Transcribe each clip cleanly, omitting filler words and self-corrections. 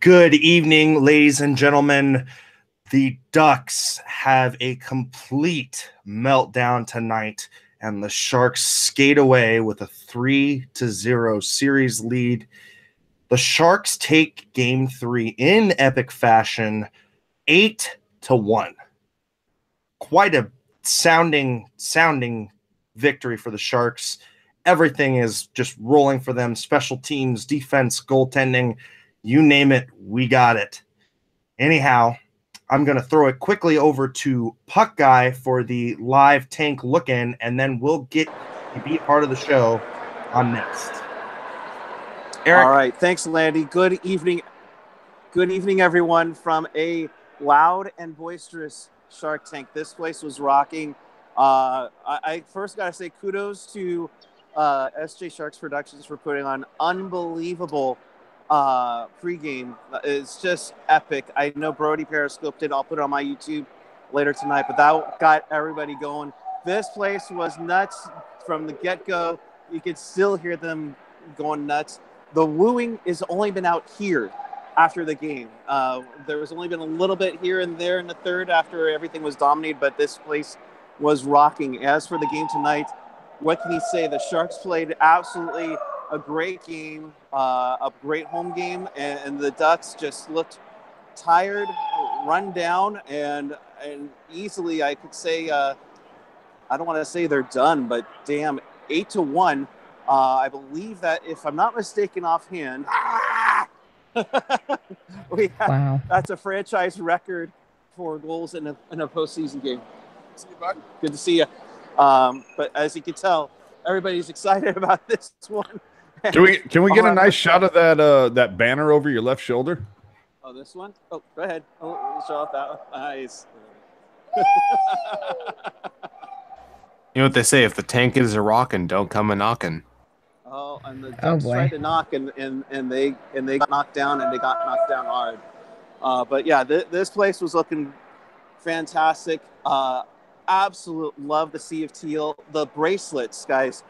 Good evening, ladies and gentlemen. The Ducks have a complete meltdown tonight, and the Sharks skate away with a 3-0 series lead. The Sharks take Game 3 in epic fashion, 8-1. Quite a sounding victory for the Sharks. Everything is just rolling for them. Special teams, defense, goaltending, you name it, we got it. Anyhow, I'm going to throw it quickly over to Puck Guy for the live tank look-in, and then we'll get to be part of the show on next. Eric? All right. Thanks, Landy. Good evening. Good evening, everyone, from a loud and boisterous Shark Tank. This place was rocking. I first got to say kudos to SJ Sharks Productions for putting on unbelievable pregame. It's just epic. I know Brody periscoped it. I'll put it on my YouTube later tonight, but that got everybody going. This place was nuts from the get-go. You could still hear them going nuts. The wooing has only been out here after the game. There was only been a little bit here and there in the third after everything was dominated, but this place was rocking. As for the game tonight, what can you say? The Sharks played absolutely a great game, a great home game, and the Ducks just looked tired, run down, and easily I could say, I don't want to say they're done, but damn, 8-1. I believe that, if I'm not mistaken offhand, Wow, that's a franchise record for goals in a postseason game. See you, bud. Good to see you. But as you can tell, everybody's excited about this one. Can we get a nice shot of that banner over your left shoulder? Oh, this one? Oh, go ahead. Oh, show off that one. Nice. You know what they say, if the tank is a rockin', don't come a knockin'. Oh, and the Ducks tried to knock, and they got knocked down, and they got knocked down hard. But yeah, this place was looking fantastic. Absolute love the Sea of Teal. The bracelets, guys.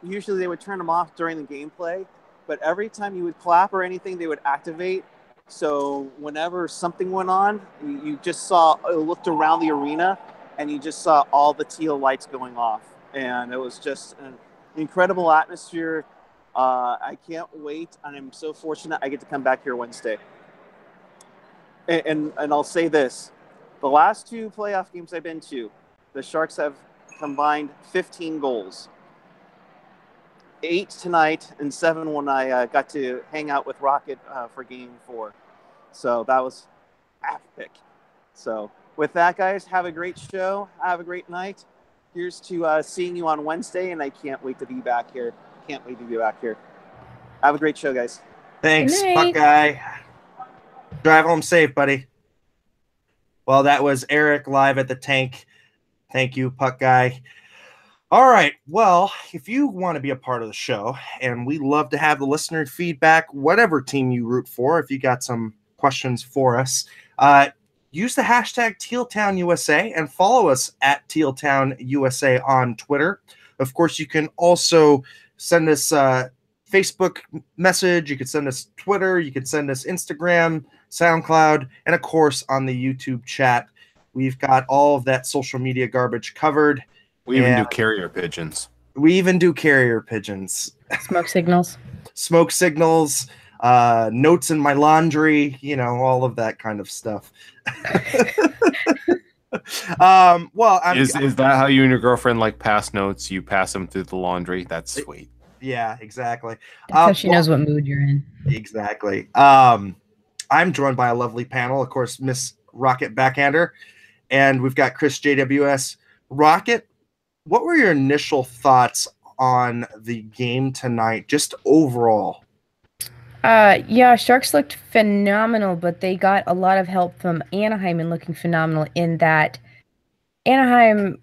Usually they would turn them off during the gameplay, but every time you would clap or anything, they would activate. So whenever something went on, you just looked around the arena, and you just saw all the teal lights going off, and it was just an incredible atmosphere. I can't wait, and I'm so fortunate I get to come back here Wednesday. And I'll say this. The last two playoff games I've been to, the Sharks have combined 15 goals. 8 tonight and 7 when I got to hang out with Rocket for Game 4. So that was epic. So with that, guys, have a great show. Have a great night. Here's to seeing you on Wednesday, and I can't wait to be back here. Have a great show, guys. Thanks, Puck Guy. Drive home safe, buddy. Well, that was Eric live at the tank. Thank you, Puck Guy. All right. Well, if you want to be a part of the show, and we love to have the listener feedback, whatever team you root for, if you got some questions for us, use the hashtag TealTownUSA and follow us at TealTownUSA on Twitter. Of course, you can also send us a Facebook message. You can send us Twitter. You can send us Instagram, SoundCloud, and of course on the YouTube chat. We've got all of that social media garbage covered. We even do carrier pigeons. Smoke signals. Notes in my laundry, all of that kind of stuff. Is that how you and your girlfriend pass notes? You pass them through the laundry? That's sweet. Yeah, exactly. That's how she knows what mood you're in. Exactly. I'm joined by a lovely panel, of course, Miss Rocket Backhander, and we've got Chris JWS. Rocket, what were your initial thoughts on the game tonight, just overall? Yeah, Sharks looked phenomenal, but they got a lot of help from Anaheim in looking phenomenal in that Anaheim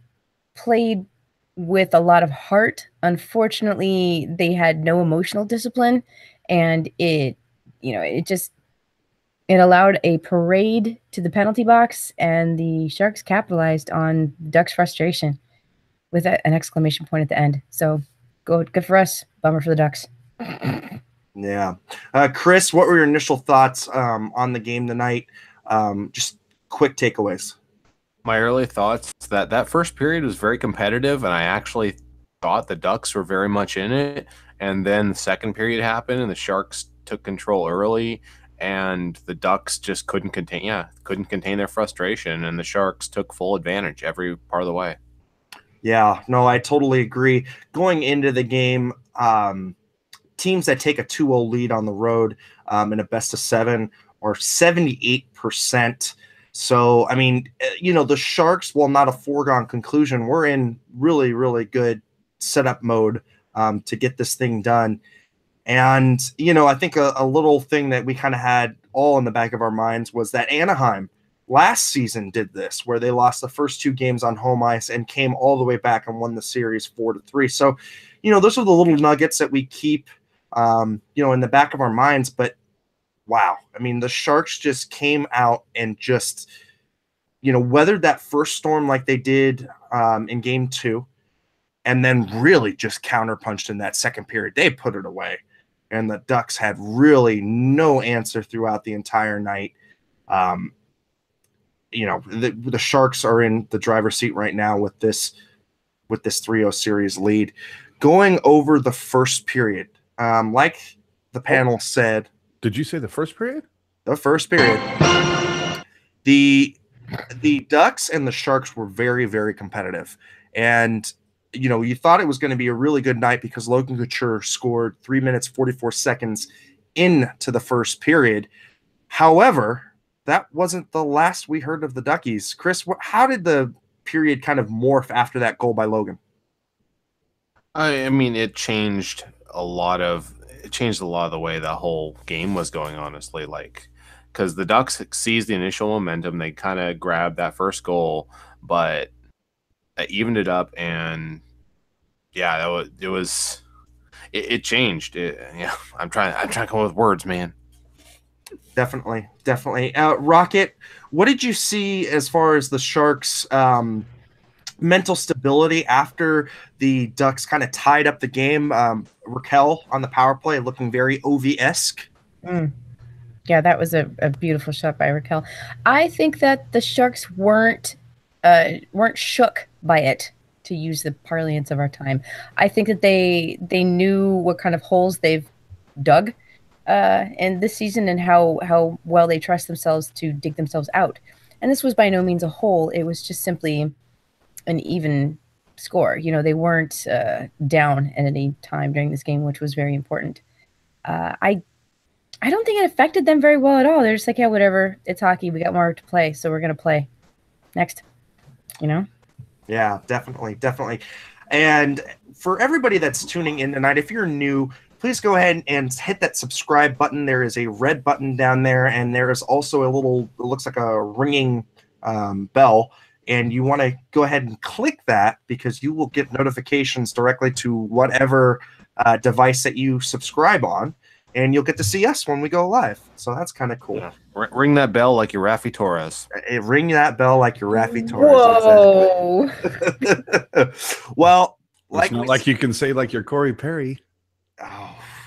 played with a lot of heart. Unfortunately, they had no emotional discipline, and it allowed a parade to the penalty box, and the Sharks capitalized on Ducks' frustration with an exclamation point at the end. So good for us. Bummer for the Ducks. Yeah. Chris, what were your initial thoughts on the game tonight? Just quick takeaways. My early thoughts that first period was very competitive, and I actually thought the Ducks were very much in it. And then the second period happened, and the Sharks took control early, and the Ducks just couldn't contain their frustration, and the Sharks took full advantage every part of the way. Yeah, no, I totally agree. Going into the game, teams that take a 2-0 lead on the road in a best of 7 are 78%. So, I mean, the Sharks, while not a foregone conclusion, we're in really, really good setup mode to get this thing done. And, I think a little thing that we kind of had all in the back of our minds was that Anaheim last season did this, where they lost the first 2 games on home ice and came all the way back and won the series 4-3. So, those are the little nuggets that we keep, in the back of our minds. But wow, I mean, the Sharks just came out and just, weathered that first storm like they did in game 2, and then really just counterpunched in that second period. They put it away, and the Ducks had really no answer throughout the entire night. The Sharks are in the driver's seat right now with this 3-0 series lead. Going over the first period, like the panel said. Did you say the first period? The first period. The Ducks and the Sharks were very, very competitive. And, you thought it was going to be a really good night because Logan Couture scored 3 minutes, 44 seconds into the first period. However, that wasn't the last we heard of the Duckies. Chris, how did the period kind of morph after that goal by Logan? I mean, it changed a lot of the way the whole game was going, honestly. Because the Ducks seized the initial momentum, they kind of grabbed that first goal, but it evened it up, and yeah, it changed. I'm trying to come up with words, man. Definitely. Rocket, what did you see as far as the Sharks' mental stability after the Ducks kind of tied up the game? Raquel on the power play looking very OV-esque. Yeah, that was a beautiful shot by Raquel. I think that the Sharks weren't shook by it, to use the parlance of our time. I think that they knew what kind of holes they've dug in this season and how well they trust themselves to dig themselves out. And this was by no means a hole. It was just simply an even score. They weren't down at any time during this game, which was very important. I don't think it affected them very well at all. They're just like, yeah, whatever. It's hockey. We got more to play, so we're going to play. Next. Yeah, definitely. And for everybody that's tuning in tonight, if you're new, please go ahead and hit that subscribe button. There is a red button down there, and there is also a little, it looks like a ringing bell. And you want to go ahead and click that because you will get notifications directly to whatever device that you subscribe on. And you'll get to see us when we go live. So that's kind of cool. Yeah. Ring that bell like you're Raffy Torres. Ring that bell like you're Raffy Torres. Whoa. Exactly. Well, it's not like you can say like you're Corey Perry.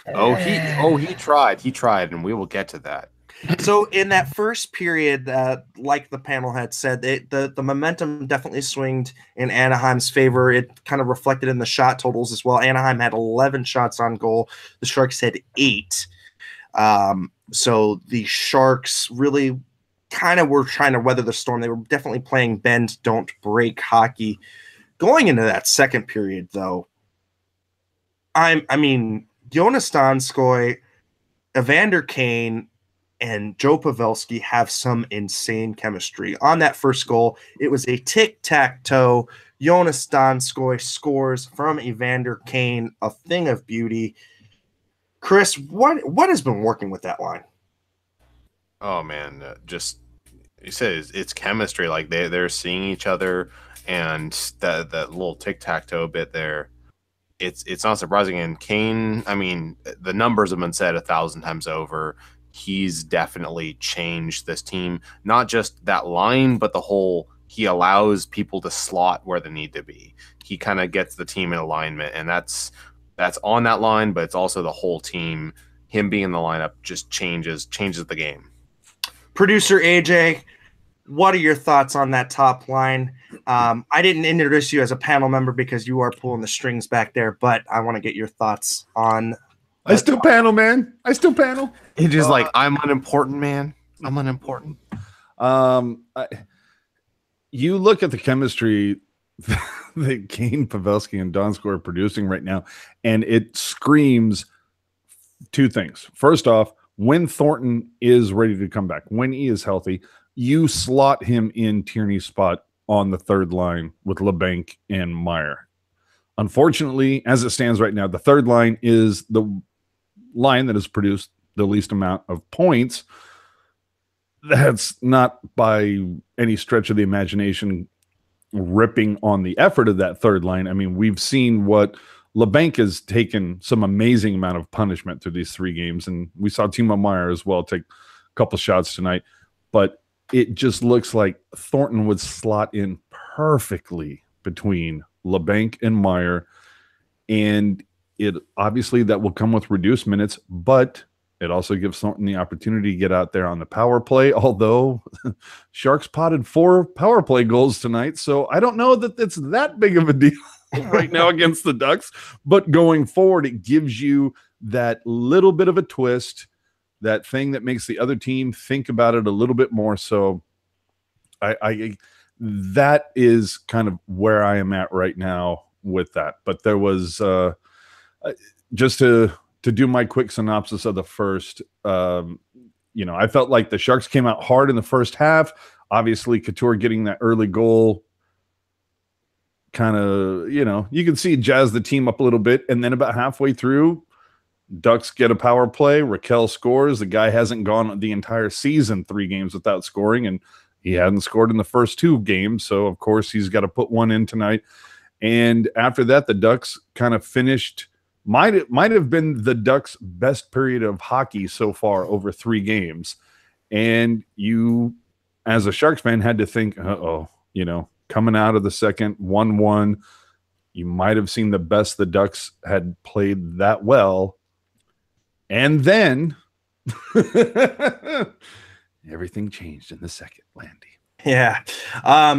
He tried, and we will get to that. So in that first period, like the panel had said, the momentum definitely swinged in Anaheim's favor. It kind of reflected in the shot totals as well. Anaheim had 11 shots on goal. The Sharks had 8. So the Sharks really kind of were trying to weather the storm. They were definitely playing bend, don't break hockey. Going into that second period, though, I mean, Jonas Donskoy, Evander Kane, and Joe Pavelski have some insane chemistry. On that first goal, it was a tic-tac-toe. Jonas Donskoy scores from Evander Kane, a thing of beauty. Chris, what has been working with that line? Oh, man, just you said it's chemistry. Like they're seeing each other, and that little tic-tac-toe bit there, it's not surprising. And Kane, I mean, the numbers have been said 1,000 times over. He's definitely changed this team, not just that line, but the whole, he allows people to slot where they need to be. He kind of gets the team in alignment, and that's on that line, but it's also the whole team him being in the lineup just changes the game. Producer AJ, what are your thoughts on that top line? I didn't introduce you as a panel member because you are pulling the strings back there, but I want to get your thoughts on. I still panel, man. I still panel. It's just like, I'm unimportant, man. I'm unimportant. You look at the chemistry that Kane, Pavelski, and Donskoy are producing right now, and it screams two things. First off, when Thornton is ready to come back, when he is healthy, you slot him in Tierney's spot on the third line with LeBanc and Meyer. Unfortunately, as it stands right now, the third line is the line that has produced the least amount of points. That's not by any stretch of the imagination ripping on the effort of that third line. I mean, we've seen what LeBanc has taken some amazing amount of punishment through these 3 games, and we saw Timo Meier as well take a couple shots tonight. But it just looks like Thornton would slot in perfectly between LeBanc and Meier, and it obviously that will come with reduced minutes, but it also gives Thornton the opportunity to get out there on the power play, although Sharks potted 4 power play goals tonight, so I don't know that it's that big of a deal right now against the Ducks, but going forward, it gives you that little bit of a twist, that thing that makes the other team think about it a little bit more. So I that is kind of where I am at right now with that. But there was just to do my quick synopsis of the first, I felt like the Sharks came out hard in the first half. Obviously, Couture getting that early goal kind of, you can see jazz the team up a little bit. And then about halfway through, Ducks get a power play. Raquel scores. The guy hasn't gone the entire season 3 games without scoring, and he hadn't scored in the first 2 games. So, of course, he's got to put one in tonight. And after that, the Ducks kind of finished – might have been the Ducks' best period of hockey so far over 3 games. And you, as a Sharks fan, had to think, coming out of the second 1-1, you might have seen the best the Ducks had played that well. And then everything changed in the second, Landi. Yeah.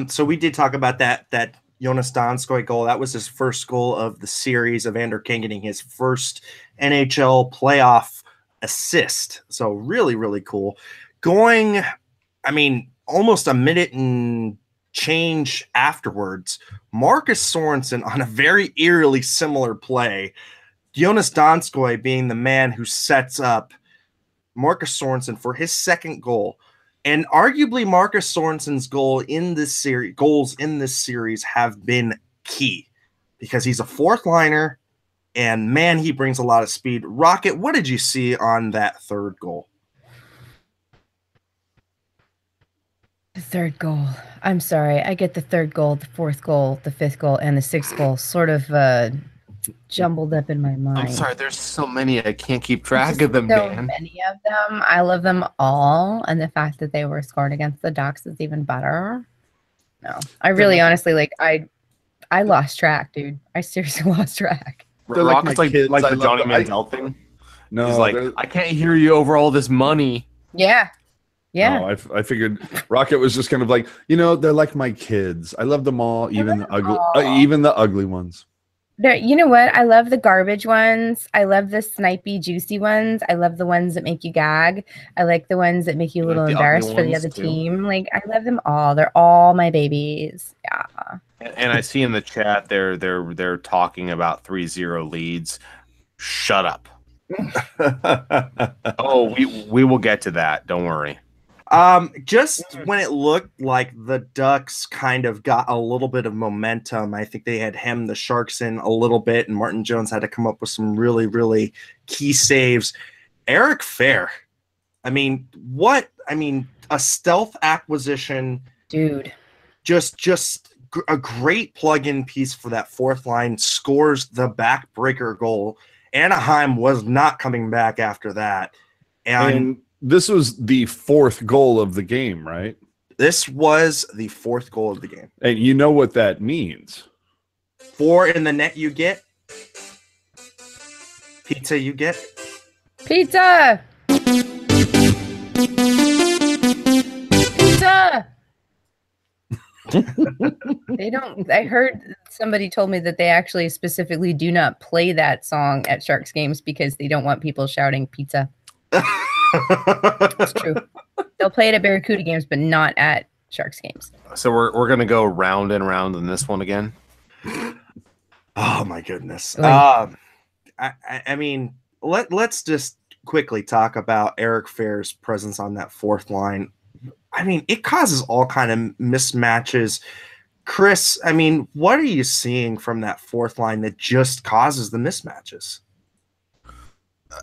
So we did talk about that Jonas Donskoy goal. That was his first goal of the series, Evander Kane getting his first NHL playoff assist. So really, really cool. Almost a minute and change afterwards, Marcus Sorensen on a very eerily similar play, Jonas Donskoy being the man who sets up Marcus Sorensen for his second goal. And arguably Marcus Sorensen's goals in this series have been key because he's a 4th liner and man, he brings a lot of speed. Rocket, what did you see on that 3rd goal? The 3rd goal. I'm sorry. I get the 3rd goal, the 4th goal, the 5th goal, and the 6th goal sort of jumbled up in my mind. I'm sorry. There's so many. I can't keep track of them, so man. Many of them. I love them all. And the fact that they were scored against the Ducks is even better. No, I really honestly, I lost track, dude. I seriously lost track. Rock's like the Johnny Mandel thing. No, he's like, I can't hear you over all this money. Yeah. Yeah. No, I figured Rocket was just kind of like, they're like my kids. I love them all, even the ugly ones. You know what? I love the garbage ones. I love the snipey, juicy ones. I love the ones that make you gag. I like the ones that make you a little embarrassed for the other team. I love them all. They're all my babies. Yeah. And I see in the chat they're talking about 3-0 leads. Shut up. Oh, we will get to that. Don't worry. Just when it looked like the Ducks kind of got a little bit of momentum, I think they had hemmed the Sharks in a little bit, and Martin Jones had to come up with some really, really key saves. Eric Fair, a stealth acquisition, dude. Just a great plug-in piece for that 4th line, scores the backbreaker goal. Anaheim was not coming back after that, and this was the 4th goal of the game, right? This was the 4th goal of the game. And you know what that means. 4 in the net you get. Pizza you get. Pizza! Pizza! They don't. I heard somebody told me that they actually specifically do not play that song at Sharks games because they don't want people shouting pizza. It's true. They'll play it at Barracuda games, but not at Sharks games. So we're gonna go round and round in this one again. Oh my goodness. Oy. I mean, let's just quickly talk about Eric Fair's presence on that fourth line. I mean, it causes all kind of mismatches. Chris, I mean, what are you seeing from that fourth line that just causes the mismatches?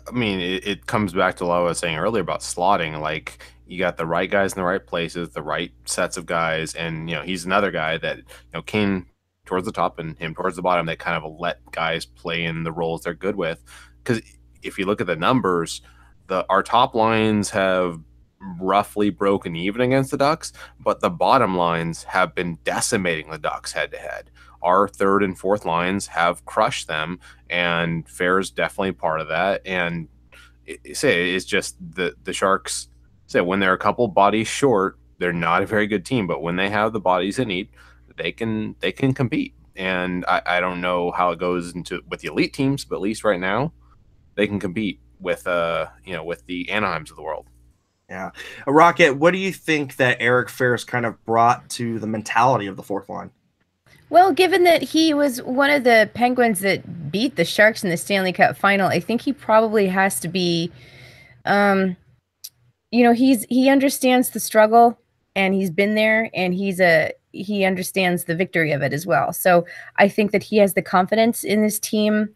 I mean, it comes back to what I was saying earlier about slotting. Like, you got the right guys in the right places, the right sets of guys, and he's another guy that came towards the top and him towards the bottom that kind of let guys play in the roles they're good with. Because if you look at the numbers, our top lines have roughly broken even against the Ducks, but the bottom lines have been decimating the Ducks head to head. Our third and fourth lines have crushed them, and Fair's definitely part of that. And it's just the Sharks say when they're a couple bodies short, they're not a very good team, but when they have the bodies they need, they can compete. And I don't know how it goes with the elite teams, but at least right now they can compete with with the Anaheims of the world. Yeah. Rocket, what do you think that Eric Fair's kind of brought to the mentality of the fourth line? Well, given that he was one of the Penguins that beat the Sharks in the Stanley Cup final, I think he probably has to be, he understands the struggle and he's been there and he understands the victory of it as well. So I think that he has the confidence in this team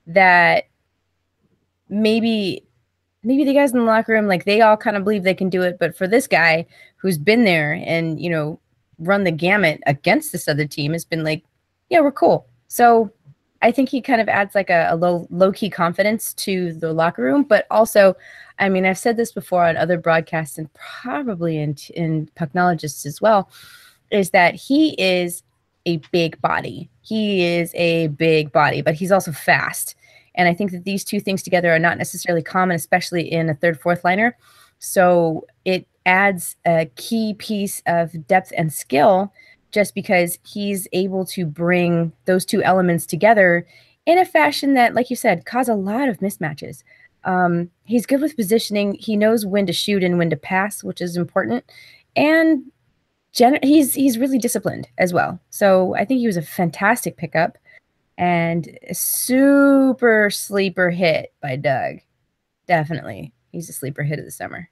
that maybe the guys in the locker room, like, they all kind of believe they can do it. But for this guy who's been there and, run the gamut against this other team, has been like, yeah, we're cool. So I think he kind of adds like a low-key confidence to the locker room. But also, I mean, I've said this before on other broadcasts and probably in Pucknologists as well, is that he is a big body. He is a big body, but he's also fast. And I think that these two things together are not necessarily common, especially in a third, fourth liner. So it adds a key piece of depth and skill just because he's able to bring those two elements together in a fashion that, like you said, cause a lot of mismatches. He's good with positioning. He knows when to shoot and when to pass, which is important. And he's really disciplined as well. So I think he was a fantastic pickup. And a super sleeper hit by Doug. Definitely. He's a sleeper hit of the summer.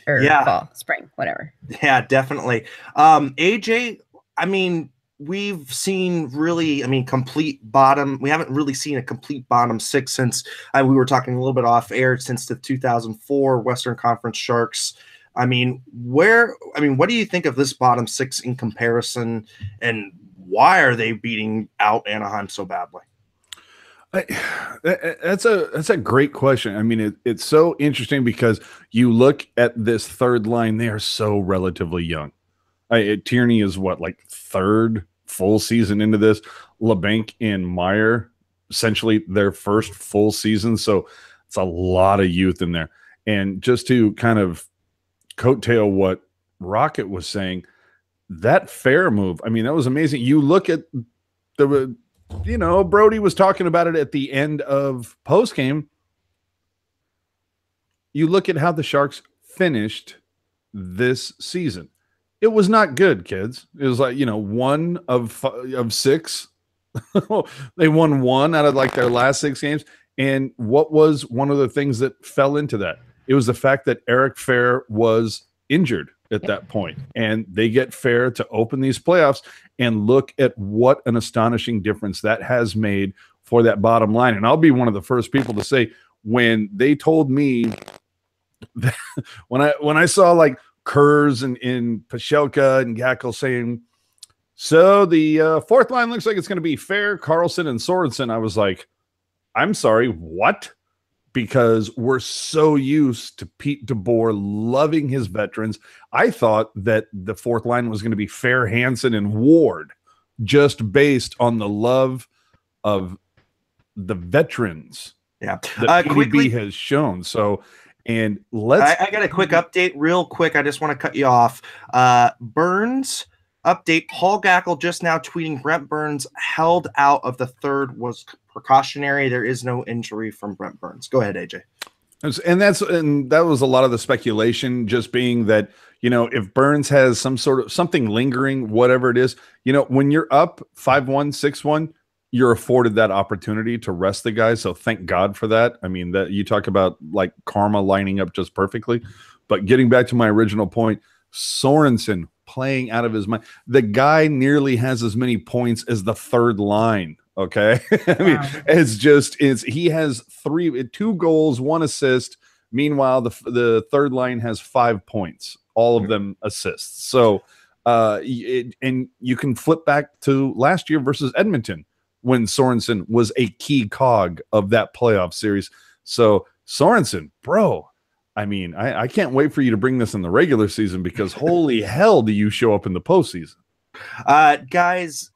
Or fall, spring, whatever. Yeah, definitely. AJ, I mean, we've seen really, complete bottom. We haven't really seen a complete bottom six since we were talking a little bit off air since the 2004 Western Conference Sharks. What do you think of this bottom six in comparison, and why are they beating out Anaheim so badly? That's a great question. I mean, it's so interesting because you look at this third line; they are so relatively young. Tierney is like third full season into this. LeBanc and Meyer, essentially their first full season. So it's a lot of youth in there. And just to kind of coattail what Rocket was saying, that Fair move, I mean, that was amazing. You look at Brody was talking about it at the end of postgame. You look at how the Sharks finished this season. It was not good, kids. It was like, one of six. They won one out of like their last six games. And what was one of the things that fell into that? It was the fact that Eric Fair was injured at that point, and they get Fair to open these playoffs, and look at what an astonishing difference that has made for that bottom line. And I'll be one of the first people to say, when they told me that, when I saw like Kurz and Pashelka and Gackel saying, so the fourth line looks like it's going to be Fair, Carlson, and Sorensen, I was like, I'm sorry, what? Because we're so used to Pete DeBoer loving his veterans. I thought that the fourth line was going to be Fair, Hansen, and Ward, just based on the love of the veterans Yeah. that PDB Quickly, has shown. So, and I got a quick update real quick. I just want to cut you off. Burns update. Paul Gackle just now tweeting Brent Burns held out of the third was precautionary. There is no injury from Brent Burns. Go ahead, AJ. And that was a lot of the speculation, just being that, if Burns has some sort of something lingering, whatever it is, when you're up 5-1, 6-1, you're afforded that opportunity to rest the guys. So thank God for that. I mean, that you talk about like karma lining up just perfectly. But getting back to my original point, Sorensen playing out of his mind. The guy nearly has as many points as the third line. Okay. I mean, he has 2 goals, 1 assist. Meanwhile, the third line has 5 points, all of them assists. So, and you can flip back to last year versus Edmonton, when Sorensen was a key cog of that playoff series. So Sorensen, bro, I mean, I can't wait for you to bring this in the regular season, because holy hell do you show up in the postseason. Guys,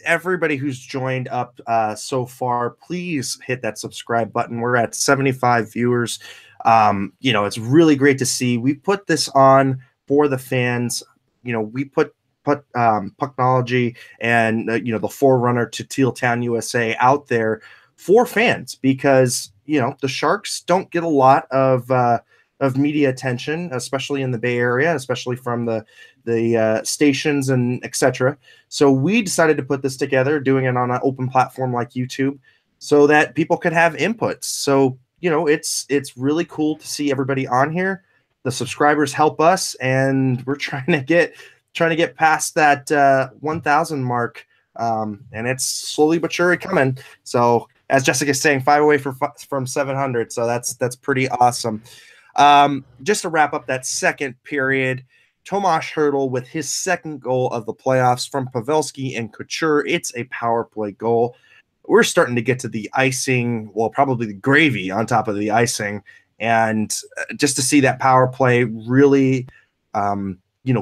everybody who's joined up so far, please hit that subscribe button. We're at 75 viewers. It's really great to see. We put this on for the fans. We put Pucknology and the forerunner to Teal Town USA out there for fans, because the Sharks don't get a lot of media attention, especially in the Bay Area, especially from the stations and etc. So we decided to put this together, doing it on an open platform like YouTube, so that people could have inputs. So it's really cool to see everybody on here. The subscribers help us, and we're trying to get past that 1,000 mark, and it's slowly but surely coming. So as Jessica's saying, 5 away from 700. So that's pretty awesome. Just to wrap up that second period, Tomas Hertl with his second goal of the playoffs from Pavelski and Couture. It's a power play goal. We're starting to get to the icing, well, probably the gravy on top of the icing, and just to see that power play really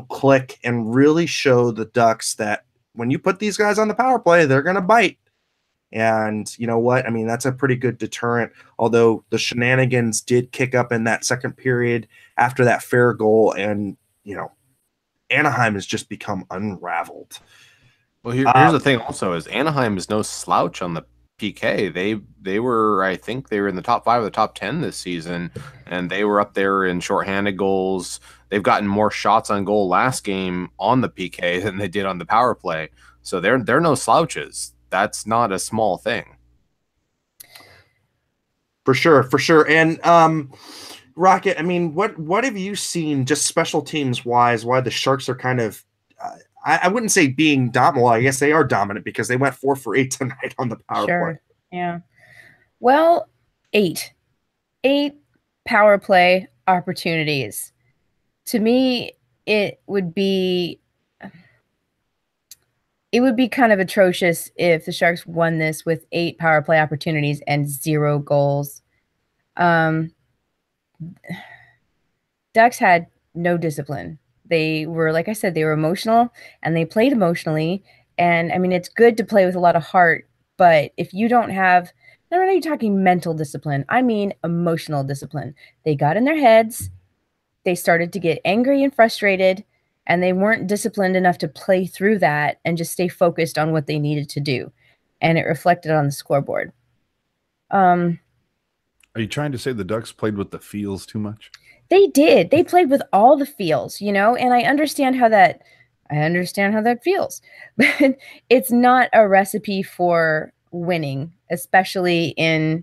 click and really show the Ducks that when you put these guys on the power play, they're going to bite. And you know what? I mean, that's a pretty good deterrent, although the shenanigans did kick up in that second period after that fair goal. And, Anaheim has just become unraveled. Well, here's the thing also is Anaheim is no slouch on the PK. They were, I think they were in the top 5 of the top 10 this season, and they were up there in shorthanded goals. They've gotten more shots on goal last game on the PK than they did on the power play. So they're no slouches. That's not a small thing. For sure. And Rocket, I mean, what have you seen just special teams wise, why the Sharks are kind of I wouldn't say being dominant. Well, I guess they are dominant because they went 4 for 8 tonight on the power play. Yeah. Well, 8 power play opportunities. To me, it would be kind of atrocious if the Sharks won this with 8 power play opportunities and 0 goals. Ducks had no discipline. They were, like I said, they were emotional, and they played emotionally. And I mean, it's good to play with a lot of heart, but if you don't have, I'm not even talking mental discipline, I mean emotional discipline. They got in their heads, they started to get angry and frustrated, and they weren't disciplined enough to play through that and just stay focused on what they needed to do. And it reflected on the scoreboard. Are you trying to say the Ducks played with the feels too much? They did. They played with all the feels, and I understand how that feels. But it's not a recipe for winning, especially in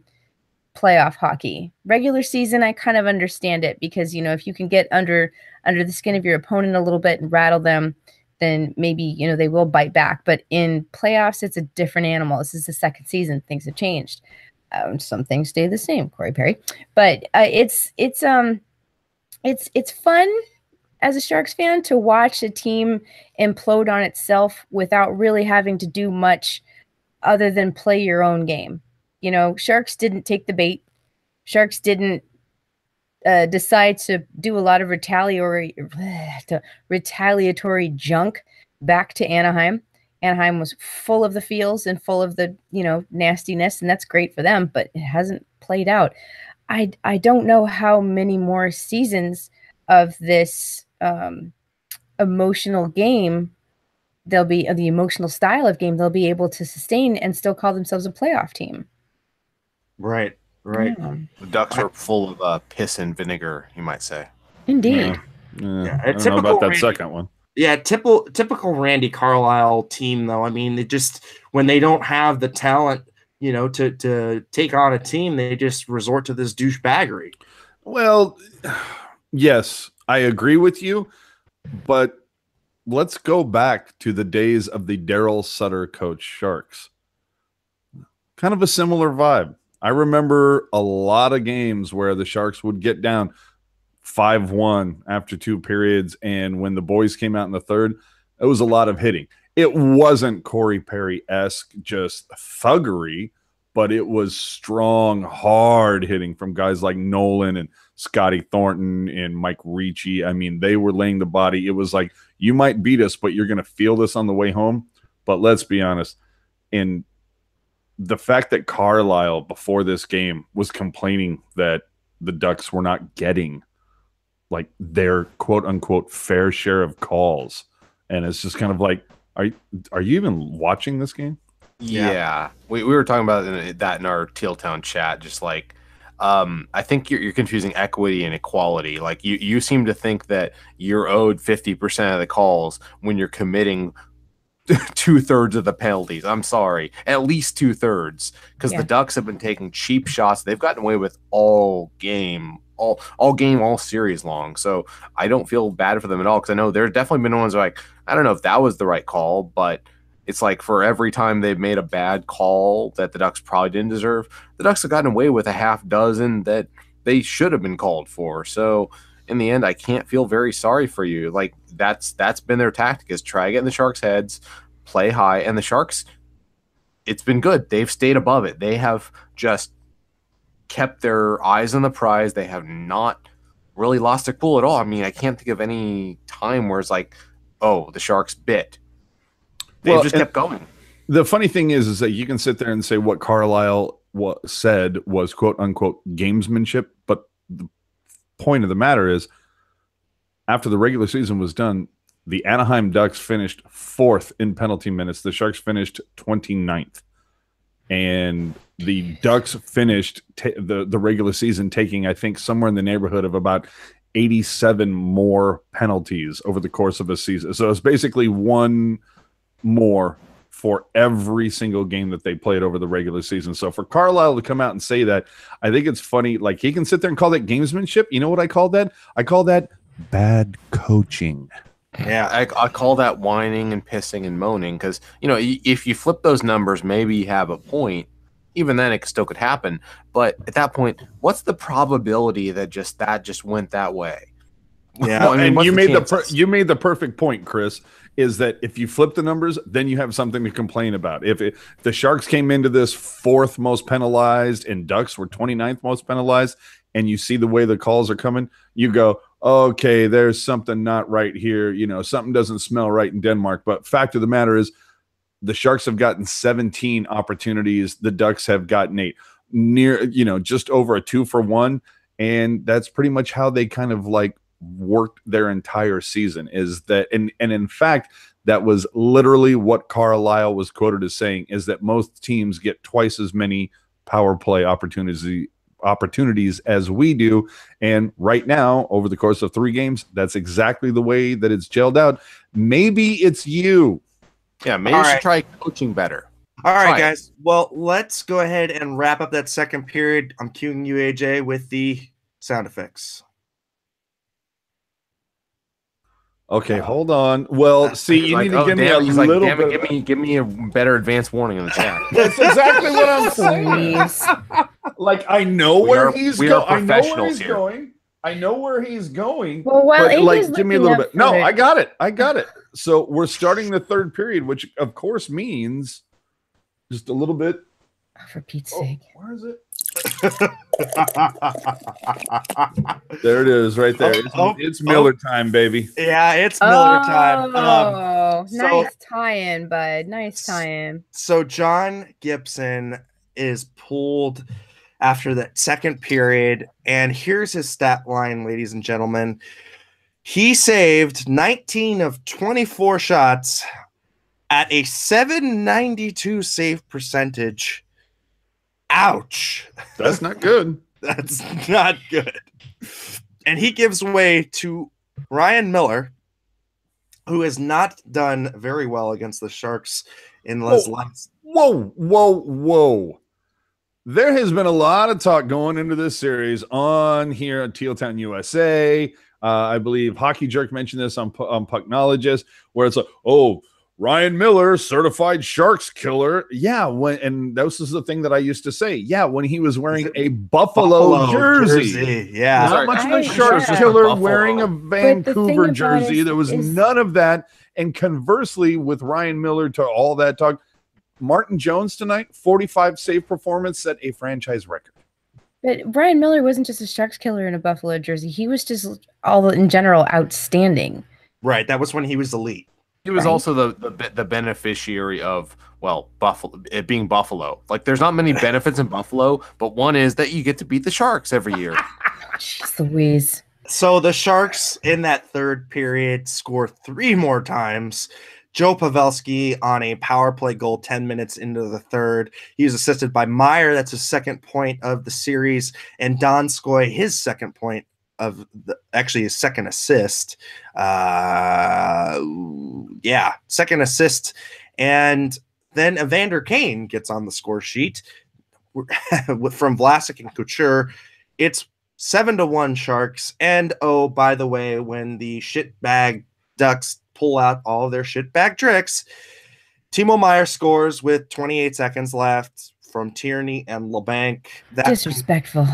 playoff hockey. Regular season, I kind of understand it because, if you can get under the skin of your opponent a little bit and rattle them, then maybe, they will bite back. But in playoffs, it's a different animal. This is the second season. Things have changed. Some things stay the same, Corey Perry. But it's fun as a Sharks fan to watch a team implode on itself without really having to do much other than play your own game. Sharks didn't take the bait. Sharks didn't decide to do a lot of retaliatory junk back to Anaheim. Anaheim was full of the feels and full of the, nastiness, and that's great for them, but it hasn't played out. I don't know how many more seasons of this emotional game they'll be, the emotional style of game they'll be able to sustain and still call themselves a playoff team. Right. Yeah. The Ducks are full of piss and vinegar, you might say. Indeed. I don't know about that second one. Yeah, typical Randy Carlyle team, though. I mean, they just, when they don't have the talent, to take on a team, they just resort to this douchebaggery. Well, yes, I agree with you, but let's go back to the days of the Daryl Sutter coach Sharks. Kind of a similar vibe. I remember a lot of games where the Sharks would get down 5-1 after 2 periods, and when the boys came out in the third, it was a lot of hitting. It wasn't Corey Perry-esque, just thuggery, but it was strong, hard hitting from guys like Nolan and Scotty Thornton and Mike Ricci. I mean, they were laying the body. It was like, you might beat us, but you're going to feel this on the way home. But let's be honest, in the fact that Carlisle before this game was complaining that the Ducks were not getting like their quote unquote fair share of calls. And it's just kind of like, are you even watching this game? Yeah. We were talking about that in our Teal Town chat, just like, I think you're confusing equity and equality. Like you seem to think that you're owed 50% of the calls when you're committing 2/3 of the penalties. I'm sorry, at least 2/3, because the Ducks have been taking cheap shots. They've gotten away with all game, all series long. So I don't feel bad for them at all, because I know there's definitely been ones like, I don't know if that was the right call, but it's like for every time they've made a bad call that the Ducks probably didn't deserve, the Ducks have gotten away with a half dozen that they should have been called for. So in the end, I can't feel very sorry for you. Like that's been their tactic, is try to get in the Sharks' heads, play high, and the Sharks, it's been good. They've stayed above it. They have just kept their eyes on the prize. They have not really lost their cool at all. I mean, I can't think of any time where it's like, oh, the Sharks bit. They've just kept going. The funny thing is that you can sit there and say what Carlisle said was quote unquote gamesmanship, but the point of the matter is, after the regular season was done, the Anaheim Ducks finished 4th in penalty minutes. The Sharks finished 29th. And the Ducks finished the regular season taking, I think, somewhere in the neighborhood of about 87 more penalties over the course of a season. So it's basically one more for every single game that they played over the regular season. So for Carlisle to come out and say that, I think it's funny. Like, he can sit there and call that gamesmanship. You know what I call that? I call that bad coaching. Yeah, I call that whining and pissing and moaning, because, if you flip those numbers, maybe you have a point. Even then, it still could happen. But at that point, what's the probability that just went that way? Yeah, well, I mean, you made the perfect point, Chris, is that if you flip the numbers, then you have something to complain about. If the Sharks came into this 4th most penalized and Ducks were 29th most penalized, and you see the way the calls are coming, you go, okay, there's something not right here. Something doesn't smell right in Denmark. But fact of the matter is, the Sharks have gotten 17 opportunities. The Ducks have gotten 8, near, just over a 2-for-1. And that's pretty much how they kind of like worked their entire season, is that, and in fact, that was literally what Carlisle was quoted as saying, is that most teams get twice as many power play opportunities as we do. And right now, over the course of 3 games, that's exactly the way that it's gelled out. Maybe it's you. Yeah, maybe you should try coaching better. All right, guys. Well, let's go ahead and wrap up that second period. I'm cueing you, AJ, with the sound effects. Okay, hold on. Well, see, you need to give me a little bit. Give me a better advance warning in the chat. That's exactly what I'm saying. Like, I know where he's going. I know where he's going. I know where he's going. Well, but like, give me a little bit. No, I got it. So we're starting the third period, which of course means just a little bit. For Pete's sake. Where is it? There it is, right there. It's Miller time, baby. Yeah, it's Miller time. Oh, nice tie-in, bud. Nice tie-in. So John Gibson is pulled after that second period, and here's his stat line, ladies and gentlemen. He saved 19 of 24 shots at a 792 save percentage. Ouch. That's not good. That's not good. And he gives way to Ryan Miller, who has not done very well against the Sharks in his last. Whoa. There has been a lot of talk going into this series on here at Teal Town, USA. I believe Hockey Jerk mentioned this on Pucknologist, where it's like, oh, Ryan Miller, certified Sharks killer. Yeah, and this is the thing that I used to say. Yeah, when he was wearing a Buffalo jersey. Yeah. Not much of a Sharks killer wearing a Vancouver jersey. There was none of that. And conversely, with Ryan Miller, to all that talk, Martin Jones tonight, 45 save performance, set a franchise record. But Ryan Miller wasn't just a Sharks killer in a Buffalo jersey. He was just in general outstanding. Right. That was when he was elite. He was also the beneficiary of, Buffalo, it being Buffalo. Like, there's not many benefits in Buffalo, but one is that you get to beat the Sharks every year. Jeez Louise. So the Sharks in that third period score 3 more times. Joe Pavelski on a power play goal 10 minutes into the third. He was assisted by Meyer. That's his second point of the series. And Donskoy, his second point of his second assist. Second assist. And then Evander Kane gets on the score sheet from Vlasic and Couture. It's 7-1 Sharks. And by the way, when the shitbag Ducks pull out all of their shitbag tricks, Timo Meyer scores with 28 seconds left from Tierney and LeBanc. Disrespectful.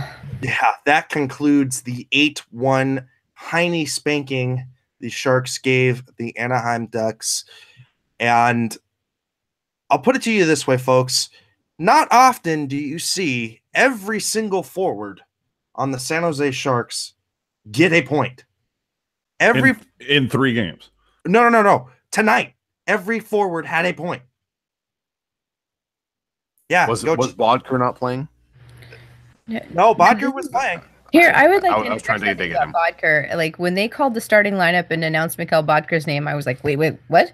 That concludes the 8-1 Heine spanking the Sharks gave the Anaheim Ducks. And I'll put it to you this way, folks. Not often do you see every single forward on the San Jose Sharks get a point. In 3 games. No. Tonight, every forward had a point. Yeah. Was Bodker not playing? No, Bodker was playing. Here, I would like I was trying to dig at him. Bodker. Like, when they called the starting lineup and announced Mikhail Bodker's name, I was like, wait, what?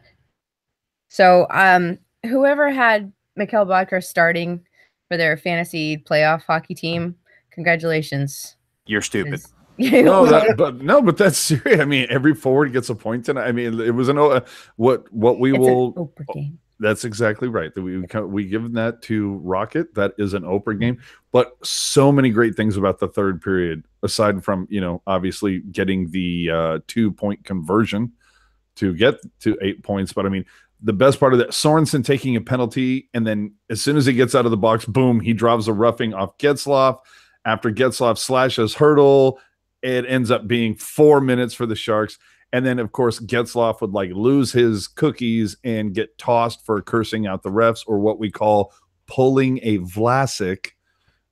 So, whoever had Mikhail Bodker starting for their fantasy playoff hockey team, congratulations. You're stupid. But that's serious. I mean, every forward gets a point tonight. I mean, it was what we will. An Oprah game. That's exactly right. We give that to Rocket. That is an Oprah game. But so many great things about the third period, aside from obviously getting the 2-point conversion to get to 8 points. But I mean, the best part of that, Sorensen taking a penalty, and then as soon as he gets out of the box, boom, he drops a roughing off Getzlaf. After Getzlaf slashes Hurdle, it ends up being 4 minutes for the Sharks. And then, of course, Getzlaf would lose his cookies and get tossed for cursing out the refs, or what we call pulling a Vlasic.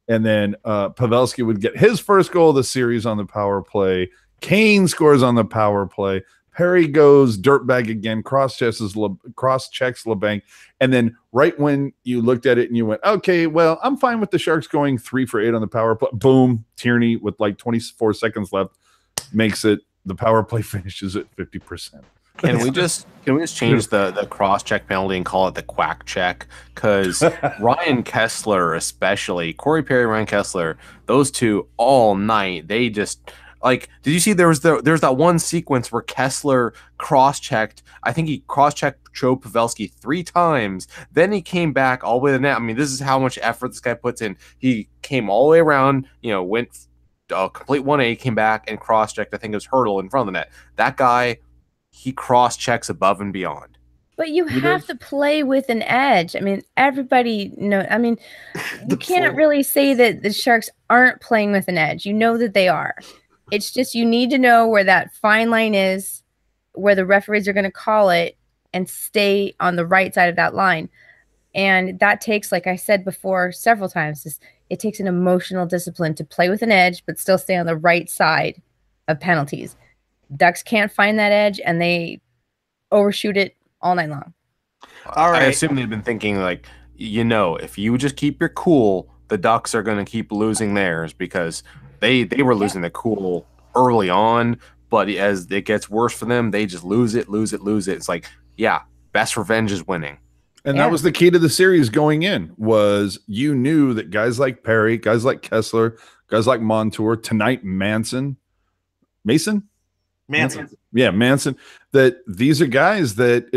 And then Pavelski would get his first goal of the series on the power play. Kane scores on the power play. Perry goes dirtbag again, cross-checks LeBanc. And then right when you looked at it and you went, okay, well, I'm fine with the Sharks going 3 for 8 on the power play. Boom, Tierney with 24 seconds left makes it. The power play finishes at 50%. Can we just change the cross-check penalty and call it the quack check? Because Ryan Kessler, especially, Corey Perry, Ryan Kessler, those two all night, they just... did you see there's that one sequence where Kessler cross-checked? I think he cross-checked Joe Pavelski 3 times. Then he came back all the way to the net. I mean, this is how much effort this guy puts in. He came all the way around, went complete 180, came back and cross-checked. I think it was Hurdle in front of the net. That guy, he cross-checks above and beyond. But you have to play with an edge. I mean, everybody knows. I mean, you can't really say that the Sharks aren't playing with an edge. You know that they are. It's just you need to know where that fine line is, where the referees are going to call it, and stay on the right side of that line. And that takes, like I said before several times, It takes an emotional discipline to play with an edge, but still stay on the right side of penalties. Ducks can't find that edge, and they overshoot it all night long. All right. I assume they've been thinking, like, if you just keep your cool, the Ducks are going to keep losing theirs, because they were losing their cool early on, but as it gets worse for them, they just lose it. It's like, yeah, best revenge is winning. And that was the key to the series going in, was you knew that guys like Perry, guys like Kessler, guys like Montour, tonight Manson. Yeah, Manson. That these are guys that,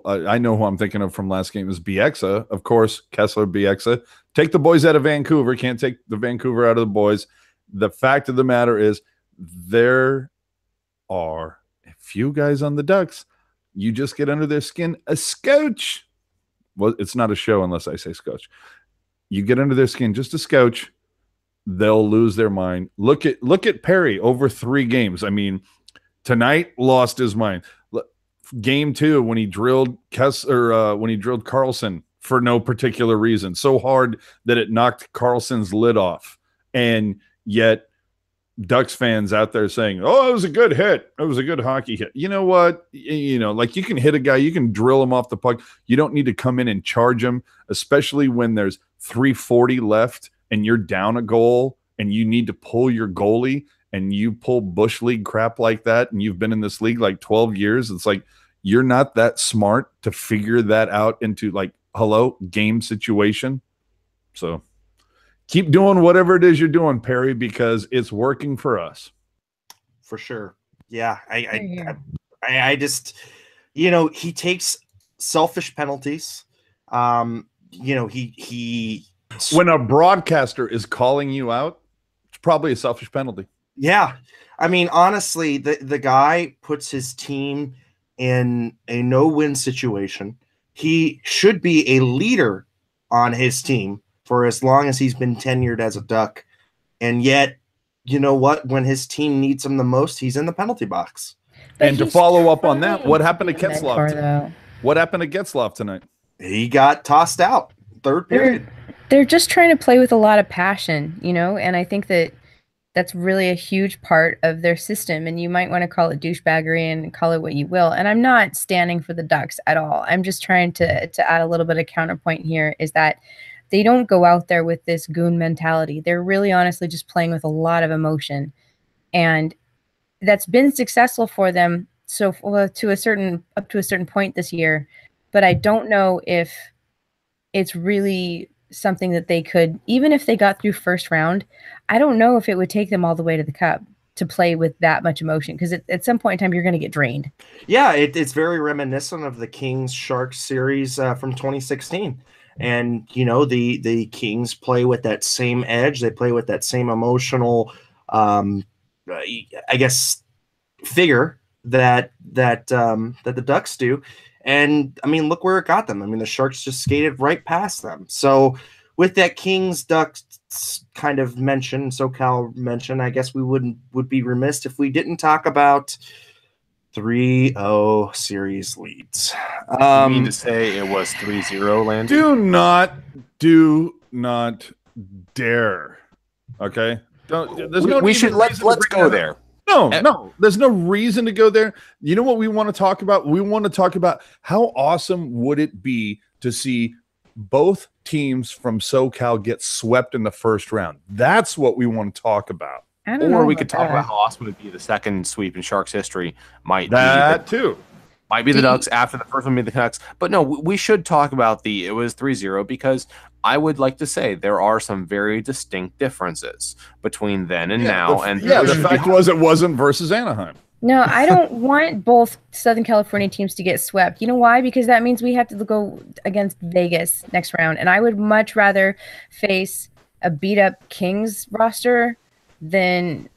I know who I'm thinking of from last game is Bieksa. Of course, Kessler, Bieksa. Take the boys out of Vancouver. Can't take the Vancouver out of the boys. The fact of the matter is there are a few guys on the Ducks. You just get under their skin a scotch. Well, it's not a show unless I say scotch. You get under their skin just a scotch, they'll lose their mind. Look at Perry over 3 games. I mean, tonight lost his mind. Game 2 when he drilled Carlson for no particular reason, so hard that it knocked Carlson's lid off, and yet Ducks fans out there saying, "Oh, it was a good hit. It was a good hockey hit." You know what? Like, you can hit a guy, you can drill him off the puck. You don't need to come in and charge him, especially when there's 3:40 left and you're down a goal and you need to pull your goalie, and you pull bush league crap like that, and you've been in this league like 12 years. It's like, you're not that smart to figure that out into, like, game situation. So keep doing whatever it is you're doing, Perry, because it's working for us. For sure. Yeah. I just, he takes selfish penalties. He when a broadcaster is calling you out, it's probably a selfish penalty. Yeah. I mean, honestly, the guy puts his team in a no-win situation. He should be a leader on his team for as long as he's been tenured as a Duck. And yet, you know what? When his team needs him the most, he's in the penalty box. And to follow up on that, what happened to Getzlaf? What happened to Getzlaf tonight? He got tossed out. Third period. They're just trying to play with a lot of passion, and I think that's really a huge part of their system. And you might want to call it douchebaggery and call it what you will. And I'm not standing for the Ducks at all. I'm just trying to add a little bit of counterpoint here, is that they don't go out there with this goon mentality. They're really honestly just playing with a lot of emotion. And that's been successful for them up to a certain point this year. But I don't know if it's really something that they could, even if they got through first round, I don't know if it would take them all the way to the Cup to play with that much emotion, because at some point in time, you're going to get drained. Yeah, it's very reminiscent of the Kings-Sharks series from 2016. And, the Kings play with that same edge. They play with that same emotional, figure that the Ducks do. And, I mean, look where it got them. I mean, the Sharks just skated right past them. So with that Kings-Ducks kind of SoCal mention, I guess we would be remiss if we didn't talk about 3-0 series leads. You mean to say it was 3-0, Landi? Do not dare. Okay? Let's go there. No, there's no reason to go there. You know what we want to talk about? We want to talk about how awesome would it be to see both teams from SoCal get swept in the first round. That's what we want to talk about. Or we could talk about how awesome it would be the second sweep in Sharks history might be the Ducks after the first one be the Ducks. But no, we should talk about it was 3-0, because I would like to say there are some very distinct differences between then and now. The fact was it wasn't versus Anaheim. No, I don't want both Southern California teams to get swept. You know why? Because that means we have to go against Vegas next round. And I would much rather face a beat-up Kings roster than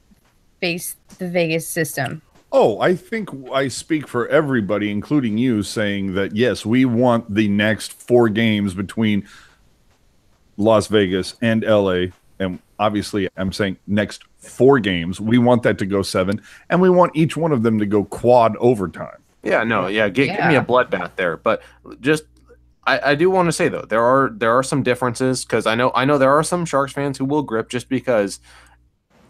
face the Vegas system. Oh, I think I speak for everybody, including you, saying that, yes, we want the next 4 games between Las Vegas and LA. And obviously, I'm saying next 4 games. We want that to go 7. And we want each one of them to go quad overtime. Yeah, no, yeah. Give me a bloodbath there. But just I do want to say though, there are some differences, because I know there are some Sharks fans who will grip just because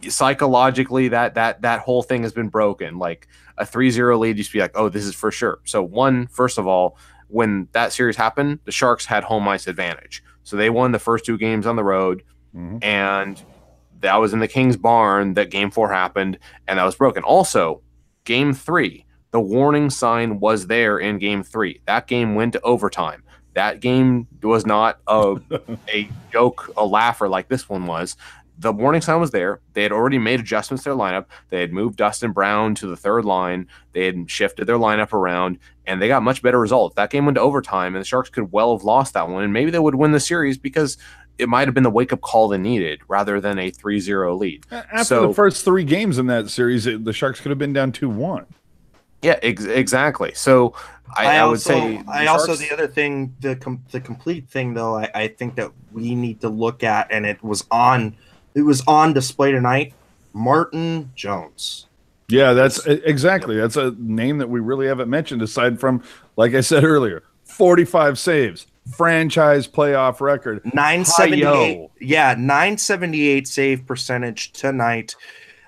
psychologically that whole thing has been broken. Like a 3-0 lead used to be like, oh, this is for sure. So first of all, when that series happened, the Sharks had home ice advantage. So they won the first 2 games on the road, and that was in the Kings barn that game 4 happened, and that was broken. Also, game 3, the warning sign was there in game 3. That game went to overtime. That game was not a joke, a laugher like this one was. The warning sign was there. They had already made adjustments to their lineup. They had moved Dustin Brown to the 3rd line. They had shifted their lineup around, and they got much better results. That game went to overtime, and the Sharks could well have lost that one, and maybe they would win the series because it might have been the wake-up call they needed rather than a 3-0 lead. After the first 3 games in that series, the Sharks could have been down 2-1. Yeah, exactly. So I would say the other thing, the complete thing though, I think that we need to look at, and it was on display tonight, Martin Jones. Yeah, that's exactly. That's a name that we really haven't mentioned aside from, like I said earlier, 45 saves, franchise playoff record, 978. Yeah, 978 save percentage tonight.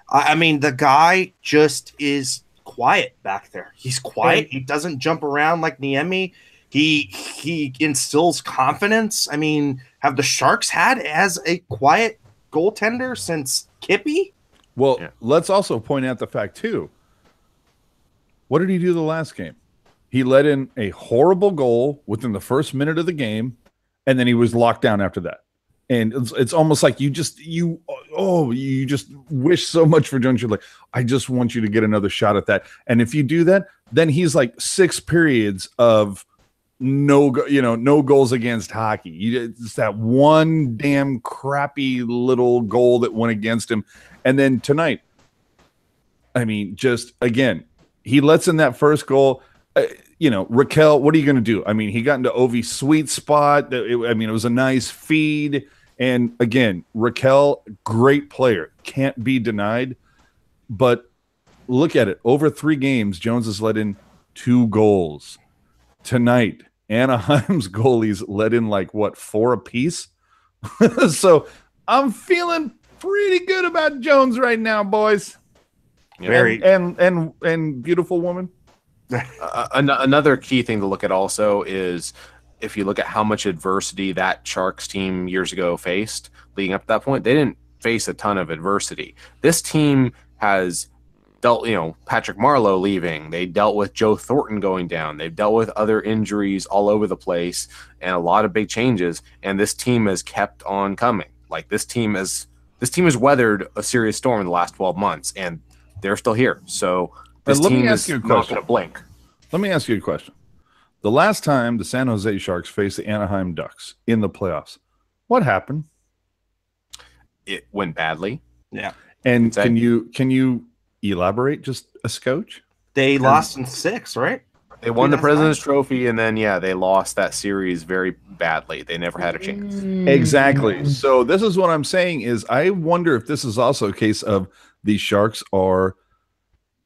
I mean, the guy just is quiet back there. He's quiet. He doesn't jump around like Niemi. He instills confidence. I mean, have the Sharks had as a quiet goaltender since Kippy? Well, let's also point out the fact too. What did he do the last game? He let in a horrible goal within the first minute of the game, and then he was locked down after that. And it's almost like you just wish so much for Jones. You're like, I just want you to get another shot at that. And if you do that, then he's like 6 periods of no goals against hockey. It's that one damn crappy little goal that went against him. And then tonight, I mean, just again, he lets in that first goal. Raquel, what are you going to do? I mean, he got into Ovi's sweet spot. It was a nice feed. And again, Raquel, great player, can't be denied. But look at it. Over 3 games, Jones has let in 2 goals. Tonight, Anaheim's goalies let in 4 apiece. So I'm feeling pretty good about Jones right now, boys. Very and beautiful woman. Another key thing to look at also is if you look at how much adversity that Sharks team years ago faced leading up to that point, they didn't face a ton of adversity. This team has dealt, Patrick Marleau leaving. They dealt with Joe Thornton going down. They've dealt with other injuries all over the place and a lot of big changes. And this team has kept on coming. Like this team has weathered a serious storm in the last 12 months, and they're still here. So this team is not going to blink. Let me ask you a question. The last time the San Jose Sharks faced the Anaheim Ducks in the playoffs, what happened? It went badly. Yeah. And can you elaborate just a scotch? They lost in 6, right? They won the President's Trophy, and then, they lost that series very badly. They never had a chance. Exactly. So this is what I'm saying is I wonder if this is also a case of the Sharks are –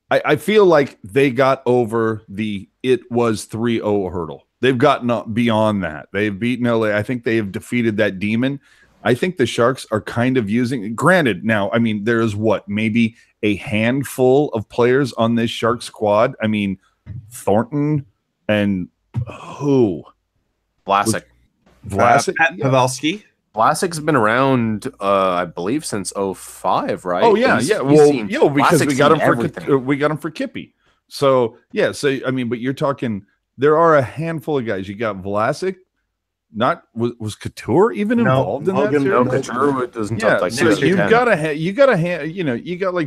I feel like they got over it was 3-0 hurdle. They've gotten beyond that. They've beaten LA. I think they have defeated that demon. I think the Sharks are kind of using – granted, now, I mean, there's maybe a handful of players on this Shark squad. I mean, Thornton and who? Vlasic. Pavelski. Vlasic's been around, I believe, since 2005, right? Oh yeah, Well, because we got him for Kippy. So yeah, I mean, but you're talking. There are a handful of guys. You got Vlasic. Was Couture even involved in that series? No, Couture doesn't touch like so you got like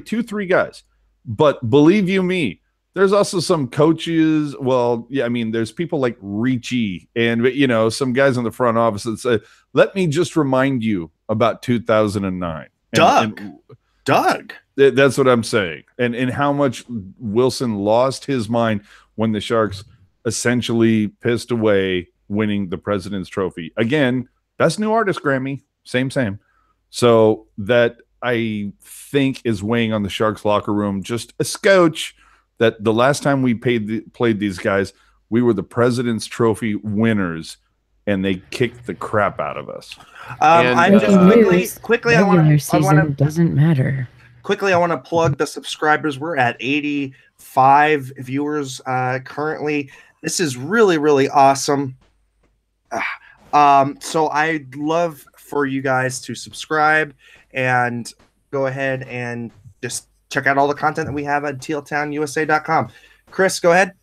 2-3 guys. But believe you me, there's also some coaches. Well, yeah, I mean, there's people like Ricci and some guys in the front office that say, "Let me just remind you about 2009." Doug. That's what I'm saying, and how much Wilson lost his mind when the Sharks essentially pissed away winning the President's Trophy again. Best New Artist Grammy, same. So that I think is weighing on the Sharks locker room just a scotch. That the last time we played these guys, we were the President's Trophy winners and they kicked the crap out of us. I just quickly, I want to doesn't matter. Quickly, I want to plug the subscribers. We're at 85 viewers currently. This is really, really awesome. So I'd love for you guys to subscribe and go ahead and just check out all the content that we have at tealtownusa.com. Chris, go ahead.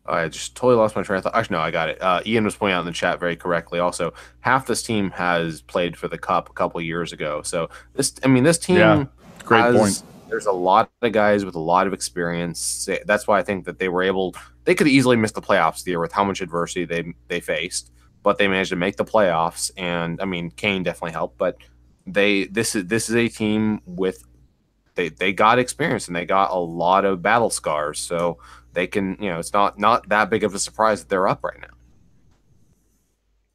I just totally lost my train of thought. Actually, no, I got it. Ian was pointing out in the chat very correctly. Also, half this team has played for the Cup a couple of years ago. So this team, great point. There's a lot of guys with a lot of experience. That's why I think that they could easily miss the playoffs the year with how much adversity they faced, but they managed to make the playoffs. And I mean, Kane definitely helped, but this is a team with they got experience and they got a lot of battle scars. So they can, it's not that big of a surprise that they're up right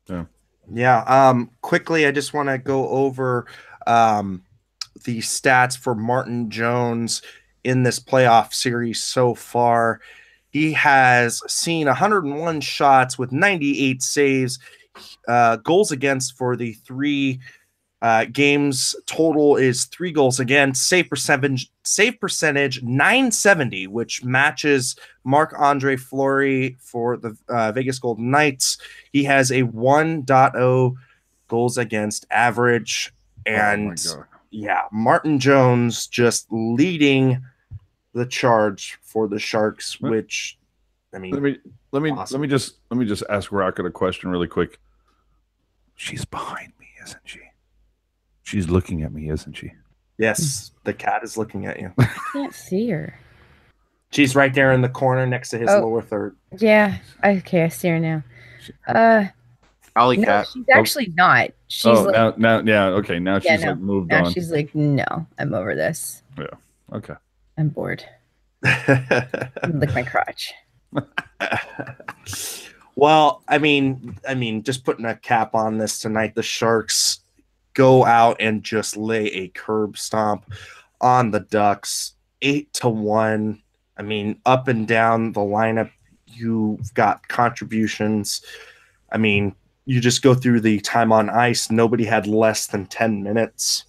now. Yeah. Quickly, I just want to go over the stats for Martin Jones in this playoff series so far. He has seen 101 shots with 98 saves, goals against for the 3 games total is 3 goals against, save percentage 970, which matches Marc-Andre Fleury for the Vegas Golden Knights. He has a 1.0 goals against average, and Martin Jones just leading the charge for the Sharks, which I mean, let me just ask Rocket a question really quick. She's behind me, isn't she? She's looking at me, isn't she? Yes, the cat is looking at you. I can't see her. She's right there in the corner next to his lower third. Yeah. Okay, I see her now. Alley no, cat. She's actually not. She's now she's like moved on. She's like, no, I'm over this. Yeah. Okay. I'm bored. Lick my crotch. Well, I mean, just putting a cap on this tonight, the Sharks go out and just lay a curb stomp on the Ducks, 8-1. I mean, up and down the lineup, you've got contributions. I mean, you just go through the time on ice. Nobody had less than 10 minutes.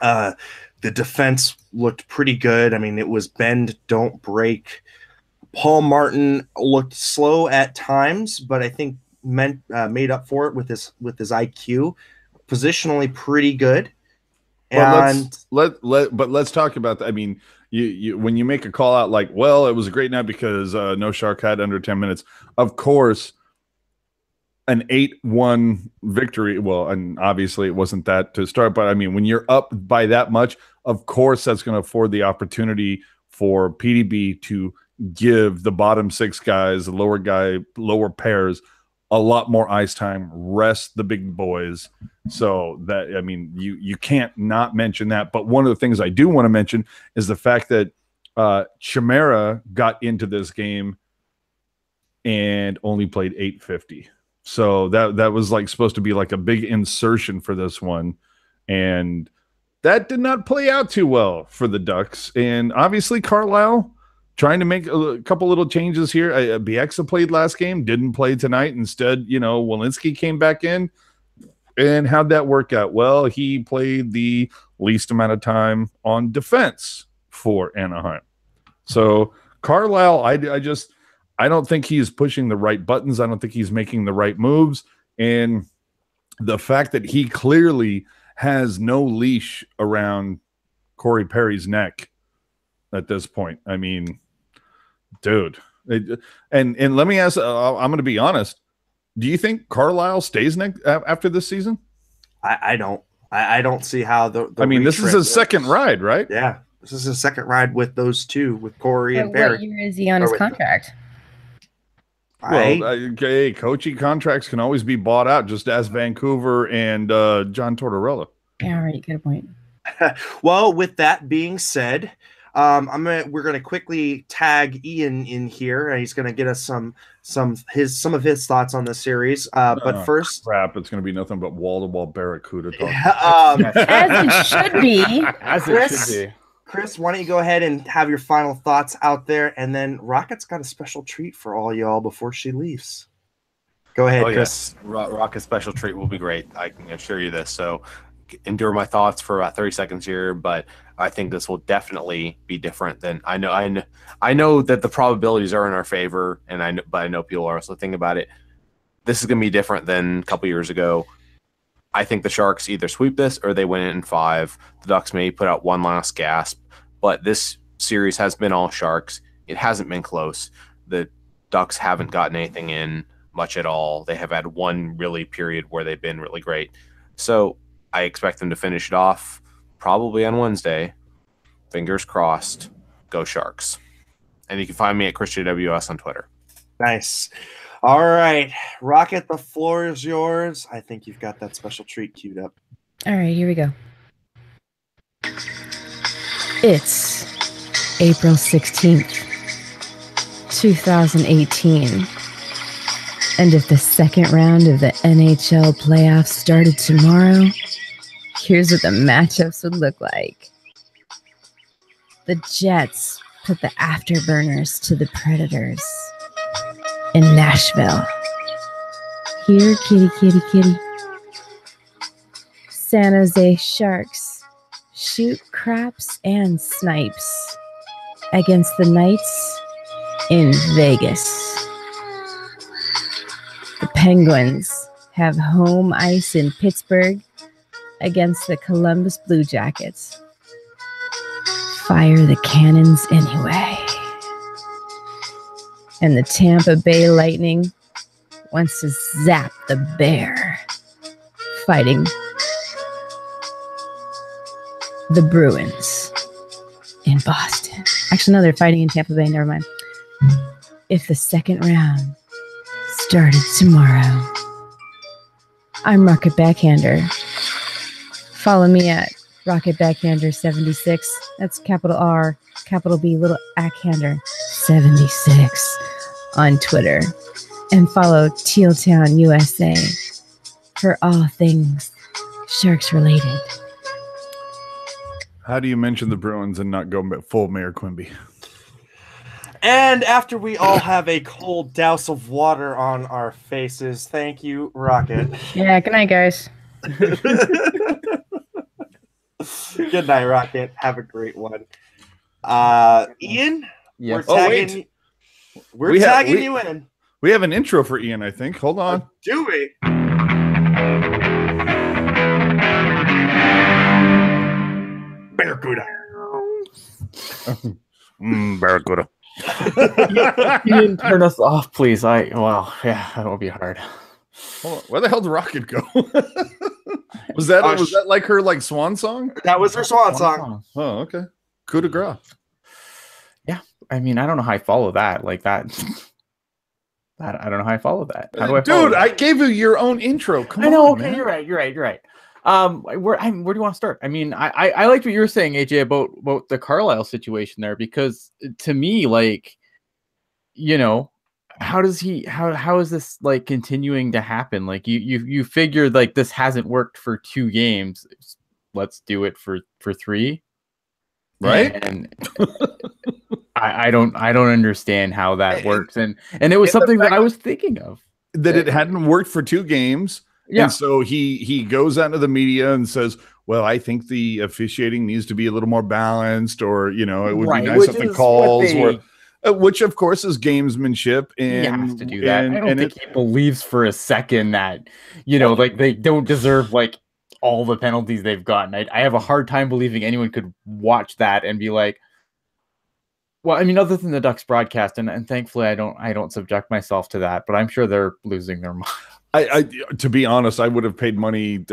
The defense looked pretty good. I mean, it was bend, don't break. Paul Martin looked slow at times, but I think made up for it with his IQ. Positionally pretty good. And but let's talk about that. I mean, you when you make a call out like, well, it was a great night because no Shark had under 10 minutes. Of course, an 8-1 victory. Well, and obviously it wasn't that to start, but I mean, when you're up by that much, of course, that's going to afford the opportunity for PDB to give the bottom 6 guys, the lower pairs, a lot more ice time, rest the big boys. So that, I mean, you can't not mention that. But one of the things I do want to mention is the fact that Chimera got into this game and only played 850. So that was like supposed to be like a big insertion for this one. And that did not play out too well for the Ducks. And obviously Carlisle trying to make a couple little changes here. Bieksa played last game, didn't play tonight. Instead, Walensky came back in. And how'd that work out? Well, he played the least amount of time on defense for Anaheim. So Carlisle, I don't think he's pushing the right buttons. I don't think he's making the right moves. And the fact that he clearly has no leash around Corey Perry's neck at this point. I mean, dude. And let me ask, I'm going to be honest. Do you think Carlisle stays next after this season? I don't. I don't see how the I mean, this is his second ride, right? Yeah. This is his second ride with those two, with Corey and Perry. What year is he on his contract? Well, coaching contracts can always be bought out, just as Vancouver and John Tortorella. Yeah, all right, good point. Well, with that being said, we're gonna quickly tag Ian in here. He's gonna get us some of his thoughts on the series. But first, crap, it's gonna be nothing but wall-to-wall Barracuda talk. As it should be. As it should be. Chris, why don't you go ahead and have your final thoughts out there, and then Rocket's got a special treat for all y'all before she leaves. Go ahead, Oh, Chris. yes. Rocket's special treat will be great. I can assure you this. So endure my thoughts for about 30 seconds here, but I think this will definitely be different than I know that the probabilities are in our favor, but I know people are also thinking about it. This is going to be different than a couple years ago. I think the Sharks either sweep this or they win it in 5. The Ducks may put out one last gasp, but this series has been all Sharks. It hasn't been close. The Ducks haven't gotten anything in much at all. They have had one really period where they've been really great. So I expect them to finish it off probably on Wednesday. Fingers crossed. Go Sharks. And you can find me at ChristianWS on Twitter. Nice. All right, Rocket, the floor is yours. I think you've got that special treat queued up. All right, here we go. It's April 16th, 2018. And if the second round of the NHL playoffs started tomorrow, here's what the matchups would look like. The Jets put the afterburners to the Predators in Nashville. Here, kitty, kitty, kitty. San Jose Sharks shoot craps and snipes against the Knights in Vegas. The Penguins have home ice in Pittsburgh against the Columbus Blue Jackets. Fire the cannons anyway. And the Tampa Bay Lightning wants to zap the Bear, fighting the Bruins in Boston. Actually, no, they're fighting in Tampa Bay. Never mind. If the second round started tomorrow, I'm Rocket Backhander. Follow me at Rocket Backhander 76. That's capital R, capital B, little Ackhander 76 on Twitter. And follow Teal Town USA for all things Sharks related. How do you mention the Bruins and not go full Mayor Quimby? And after we all have a cold douse of water on our faces, thank you, Rocket. Yeah, good night, guys. Good night, Rocket. Have a great one. Ian, Yes. we're tagging you in. We have an intro for Ian, I think. Hold on. Do we? Barracuda. Barracuda. Ian, turn us off, please. That will be hard. Hold on. Where the hell did Rocket go? was that like her swan song? That was her swan song. Oh, okay. Coup de grace. Yeah, I mean, I don't know how I follow that. Like that. I don't know how I follow that. How do I? Dude, I gave you your own intro. Come on, I know. Okay, man. you're right. Where do you want to start? I mean, I liked what you were saying, AJ, about the Carlisle situation there, because to me, how is this continuing to happen? Like you figured this hasn't worked for 2 games. Let's do it for 3. Right? And I don't understand how that works. And it was something that I was thinking of. That it hadn't worked for 2 games. Yeah. And so he goes out into the media and says, well, I think the officiating needs to be a little more balanced, or, it would be nice if the calls were, which of course is gamesmanship. And you have to do that. I don't think he believes for a second that, they don't deserve all the penalties they've gotten. I have a hard time believing anyone could watch that and be like, well, I mean, other than the Ducks broadcast, and thankfully I don't subject myself to that, but I'm sure they're losing their mind. I to be honest, I would have paid money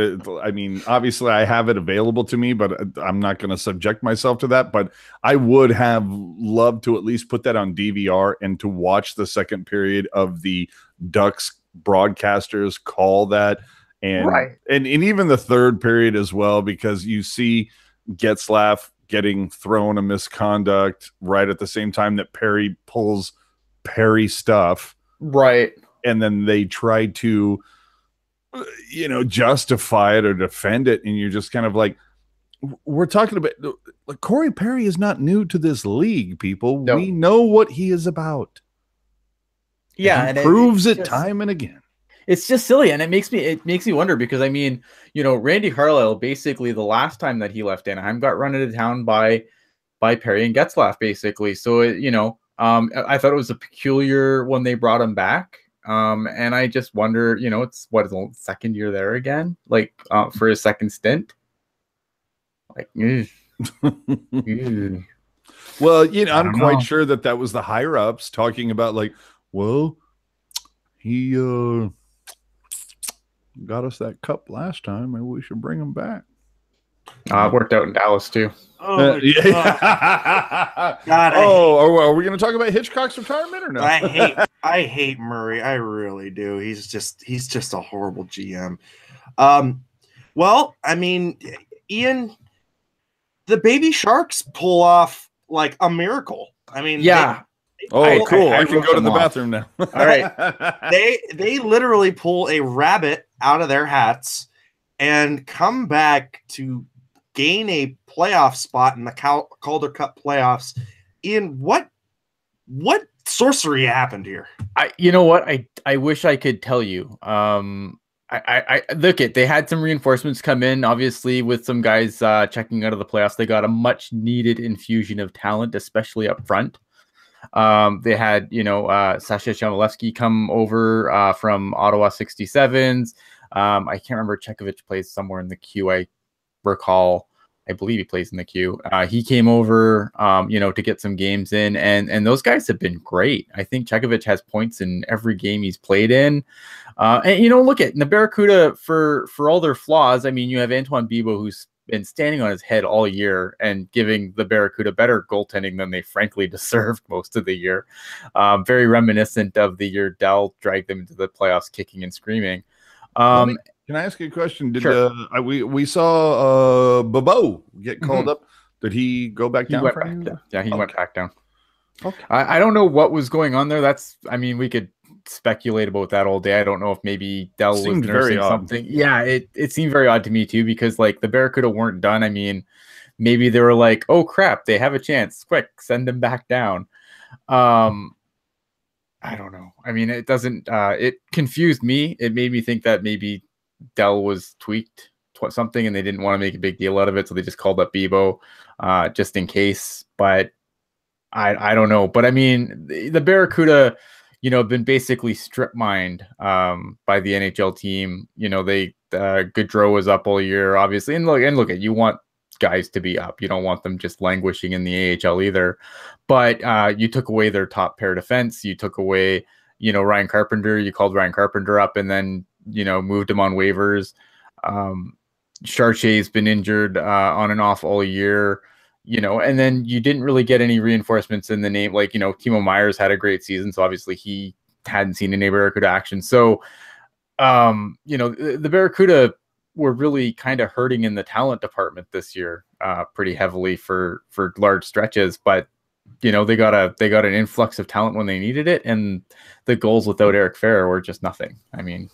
obviously I have it available to me, but I'm not going to subject myself to that. But I would have loved to at least put that on DVR and to watch the second period of the Ducks broadcasters call that. And, right. and even the third period as well, because you see Getzlaf getting thrown a misconduct right at the same time that Perry pulls Perry stuff. Right. And then they try to, justify it or defend it. And you're just kind of like, we're talking about, Corey Perry is not new to this league, people. No. We know what he is about. Yeah. And he proves it time and again. it's just silly, and it makes me wonder because I mean, you know, Randy Carlyle basically the last time that he left Anaheim got run into town by Perry and Getzlaf basically. So you know, I thought it was a peculiar when they brought him back. And I just wonder, you know, it's what is the second year there again, like for his second stint. Like, well, you know, I'm quite sure that was the higher ups talking about like, well, he got us that cup last time. Maybe we should bring him back. It worked out in Dallas too. Oh, yeah. God, are we going to talk about Hitchcock's retirement or no? I hate Murray. I really do. He's just a horrible GM. Well, I mean, Ian, the baby Sharks pull off like a miracle. I mean, yeah. Cool. I can go to the bathroom now. All right. They literally pull a rabbit out of their hats and come back to gain a playoff spot in the Calder Cup playoffs. Ian, what sorcery happened here? You know what? I wish I could tell you. I look at, they had some reinforcements come in, obviously with some guys checking out of the playoffs. They got a much needed infusion of talent, especially up front. They had, you know, Sasha Chmelevski come over from Ottawa 67s. I can't remember. Chekovich plays somewhere in the queue. I recall. I believe he plays in the queue. He came over, you know, to get some games in, and those guys have been great. I think Chekovich has points in every game he's played in. And you know, look at the Barracuda for all their flaws. I mean, you have Antoine Bibeau, who's been standing on his head all year and giving the Barracuda better goaltending than they frankly deserved most of the year. Very reminiscent of the year Dell dragged them into the playoffs kicking and screaming. Can I ask you a question? Did sure. We saw Bibeau get called up? Did he go back down? Yeah, he went back down. Okay. I don't know what was going on there. I mean, we could speculate about that all day. I don't know if maybe Dell was nursing something. Yeah, it seemed very odd to me too, because like the Barracuda weren't done. I mean, maybe they were like, oh crap, they have a chance. Quick, send them back down. I don't know. I mean, it doesn't, it confused me. It made me think that maybe Dell was tweaked something and they didn't want to make a big deal out of it. So they just called up Bibeau just in case. But I don't know. But I mean, the Barracuda, you know, have been basically strip mined by the NHL team. You know, they Gaudreau was up all year, obviously. And look at, you want guys to be up. You don't want them just languishing in the AHL either. But you took away their top pair defense. You took away, you know, Ryan Carpenter. You called Ryan Carpenter up and then, you know, moved him on waivers. Chartier's been injured on and off all year, you know, and then you didn't really get any reinforcements in the name. Like, you know, Timo Myers had a great season, so obviously he hadn't seen any Barracuda action. So, you know, the Barracuda were really kind of hurting in the talent department this year pretty heavily for large stretches. But, you know, they got an influx of talent when they needed it, and the goals without Eric Ferrer were just nothing. I mean,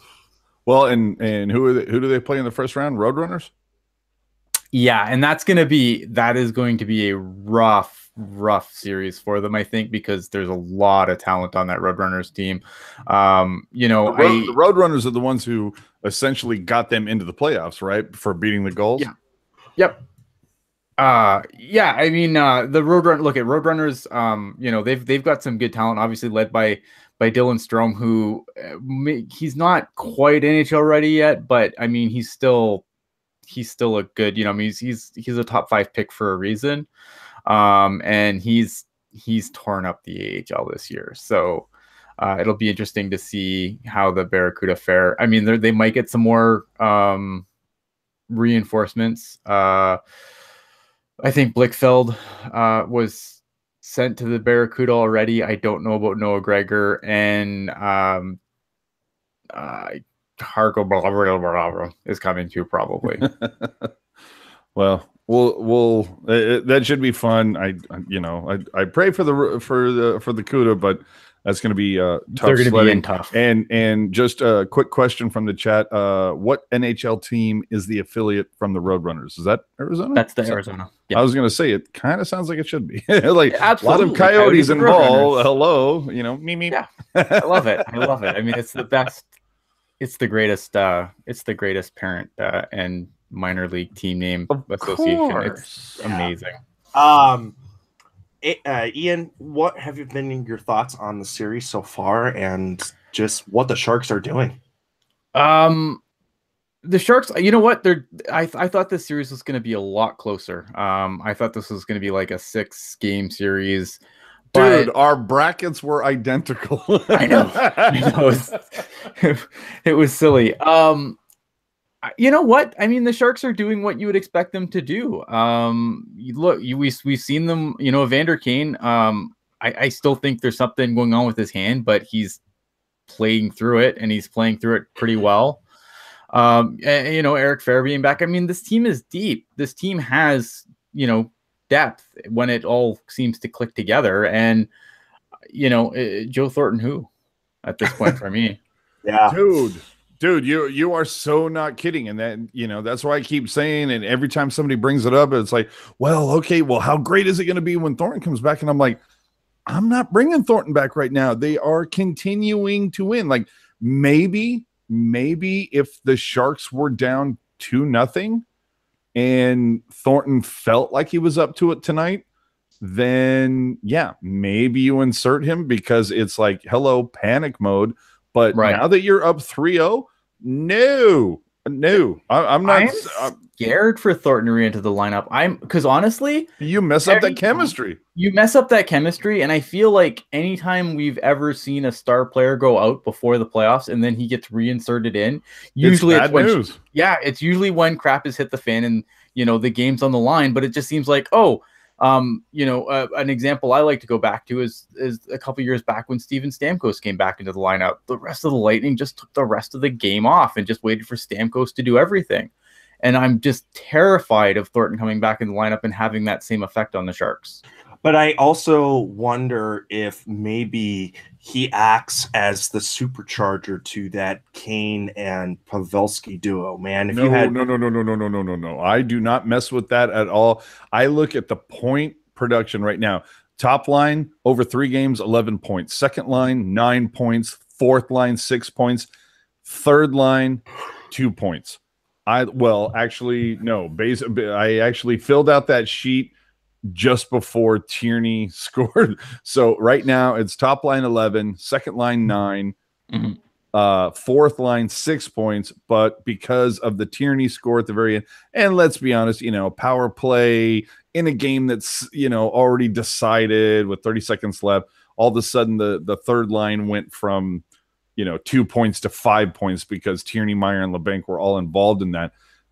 well, and who do they play in the first round? Roadrunners? Yeah, and that is going to be a rough series for them, I think, because there's a lot of talent on that Roadrunners team. You know, the Roadrunners are the ones who essentially got them into the playoffs, right? For beating the goals. Yeah. Yep. Yeah, I mean, the Roadrunners, you know, they've got some good talent, obviously led by Dylan Strome, who he's not quite NHL ready yet, but I mean, he's still a good, you know, I mean, he's a top 5 pick for a reason. And he's torn up the AHL this year. So it'll be interesting to see how the Barracuda fare. I mean, they might get some more reinforcements. I think Blickfeld was sent to the Barracuda already. I don't know about Noah Gregor and Hargo is coming too probably. Well, that should be fun. I pray for the CUDA, but that's going to be tough. They're going to be in tough. And just a quick question from the chat: what NHL team is the affiliate from the Roadrunners? Is that Arizona? That's the Arizona. Yep. I was going to say it kind of sounds like it should be. Like absolutely. A lot of Coyotes involved. Hello, you know, me. Yeah, I love it. I mean, it's the best. It's the greatest. It's the greatest parent and minor league team name Of association. course. It's amazing. Ian, what have been your thoughts on the series so far, and just what the Sharks are doing? The Sharks, you know what? I thought this series was going to be a lot closer. I thought this was going to be like a 6-game series. Dude, our brackets were identical. I know. It was silly. You know what? I mean, the Sharks are doing what you would expect them to do. We've seen them. Evander Kane. I still think there's something going on with his hand, but he's playing through it, and he's playing through it pretty well. And, Eric Fairbairn back. I mean, this team is deep. This team has, depth when it all seems to click together. And, Joe Thornton, who at this point for me. Yeah. Dude, you are so not kidding. And then, that's why I keep saying, and every time somebody brings it up, it's like, well, okay, well, how great is it going to be when Thornton comes back? And I'm like, I'm not bringing Thornton back right now. They are continuing to win. Like maybe if the Sharks were down 2-0 and Thornton felt like he was up to it tonight, then yeah, maybe you insert him because it's like, hello, panic mode. But now that you're up 3-0, no, I'm not. I'm scared for Thornton to re-enter the lineup. Because honestly, you mess up that chemistry. You mess up that chemistry, and I feel like anytime we've ever seen a star player go out before the playoffs and then he gets reinserted in, usually it's bad news. It's usually when crap has hit the fan and the game's on the line. But it just seems like, an example I like to go back to is a couple years back when Steven Stamkos came back into the lineup. The rest of the Lightning just took the rest of the game off and just waited for Stamkos to do everything. And I'm just terrified of Thornton coming back in the lineup and having that same effect on the Sharks. But I also wonder if maybe he acts as the supercharger to that Kane and Pavelski duo, man. No. I do not mess with that at all. I look at the point production right now. Top line, over 3 games, 11 points. Second line, 9 points. Fourth line, 6 points. Third line, 2 points. I actually filled out that sheet just before Tierney scored. So right now it's top line 11, second line 9, fourth line 6 points. But because of the Tierney score at the very end, and let's be honest, power play in a game that's, already decided with 30 seconds left, all of a sudden the third line went from, 2 points to 5 points because Tierney, Meyer, and LeBanc were all involved in that.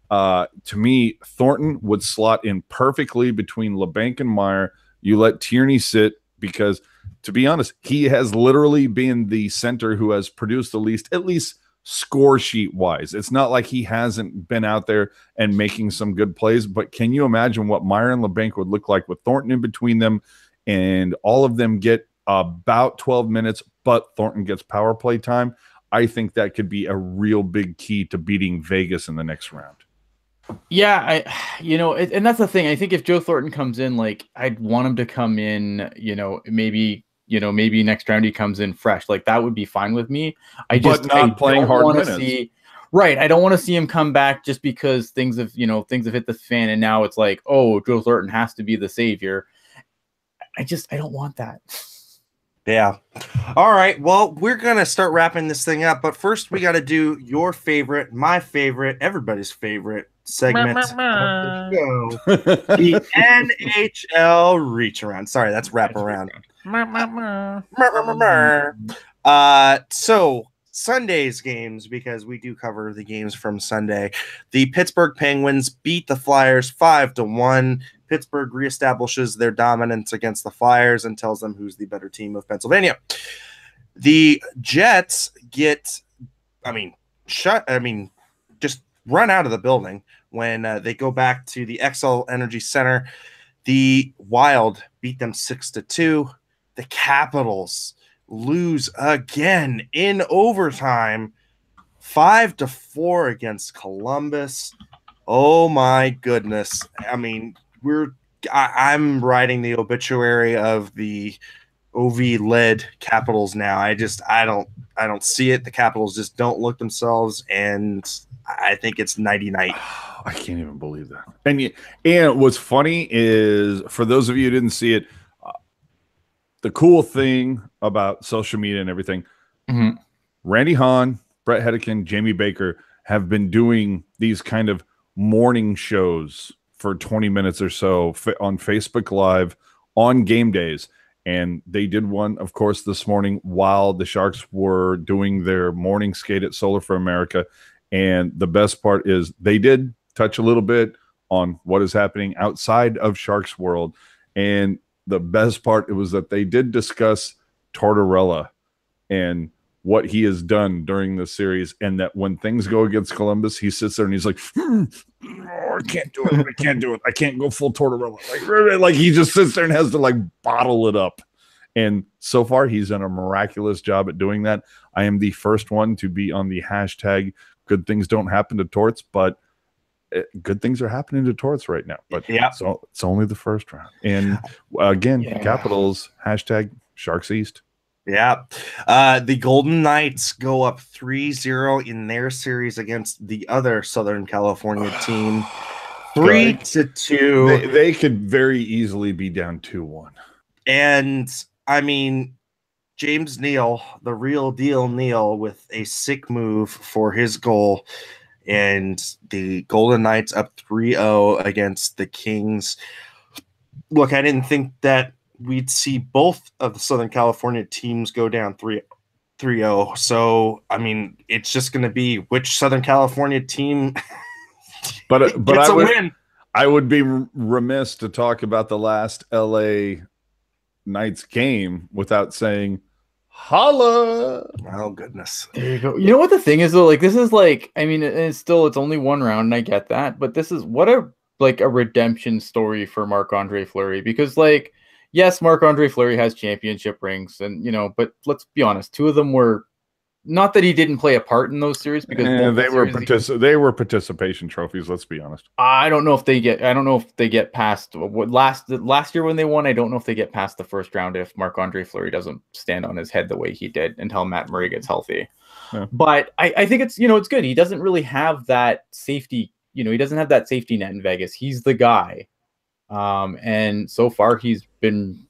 To me, Thornton would slot in perfectly between LeBanc and Meyer. You let Tierney sit because, to be honest, he has literally been the center who has produced the least, at least score sheet wise. It's not like he hasn't been out there and making some good plays, but can you imagine what Meyer and LeBanc would look like with Thornton in between them, and all of them get about 12 minutes, but Thornton gets power play time? I think that could be a real big key to beating Vegas in the next round. Yeah, and that's the thing. I think if Joe Thornton comes in, like, I'd want him to come in, maybe next round he comes in fresh. Like, that would be fine with me. But not playing hard minutes. Right. I don't want to see him come back just because things have hit the fan and now it's like, oh, Joe Thornton has to be the savior. I don't want that. Yeah. All right. Well, we're going to start wrapping this thing up. But first, we got to do your favorite, my favorite, everybody's favorite segment of the show. The NHL Reach Around. Sorry, that's wrap around. So, Sunday's games, because we do cover the games from Sunday. The Pittsburgh Penguins beat the Flyers 5-1. Pittsburgh reestablishes their dominance against the Flyers and tells them who's the better team of Pennsylvania. The Jets just run out of the building when they go back to the XL Energy Center. The Wild beat them 6-2. The Capitals lose again in overtime, 5-4 against Columbus. Oh my goodness. I mean, I'm writing the obituary of the OV-led Capitals now. I don't I don't see it. The Capitals just don't look themselves, and I think it's nighty-night. I can't even believe that. And what's funny is, for those of you who didn't see it, the cool thing about social media and everything, Randy Hahn, Brett Hedican, Jamie Baker have been doing these kind of morning shows for 20 minutes or so on Facebook Live on game days. And they did one, of course, this morning while the Sharks were doing their morning skate at Solar for America. And the best part is they did touch a little bit on what is happening outside of Sharks world. And the best part, it was that they did discuss Tortorella and what he has done during the series, and that when things go against Columbus, he sits there and he's like, oh, I can't do it. I can't do it. I can't go full Tortorella. Like he just sits there and has to like bottle it up. And so far, he's done a miraculous job at doing that. I am the first one to be on the hashtag good things don't happen to Torts, but good things are happening to Torts right now. But so it's only the first round. And again, Capitals, hashtag Sharks East. Yeah. The Golden Knights go up 3-0 in their series against the other Southern California team. 3-2. They could very easily be down 2-1. And I mean, James Neal, the real deal Neal, with a sick move for his goal. And the Golden Knights up 3-0 against the Kings. Look, I didn't think that we'd see both of the Southern California teams go down 3-0. So, I mean, it's just going to be which Southern California team but gets a win. I would be remiss to talk about the last LA Knights game without saying, holla. Oh, goodness. There you go. You know what the thing is, though? Like, this is like, I mean, it's only one round, and I get that. But this is what a redemption story for Marc-Andre Fleury, because, like, yes, Marc-Andre Fleury has championship rings, and but let's be honest, two of them were not that he didn't play a part in those series, because they were participation trophies. Let's be honest. I don't know if they get past what last year when they won. I don't know if they get past the first round if Marc-Andre Fleury doesn't stand on his head the way he did until Matt Murray gets healthy. Yeah. But I think it's it's good. He doesn't really have that safety. He doesn't have that safety net in Vegas. He's the guy. And so far he's been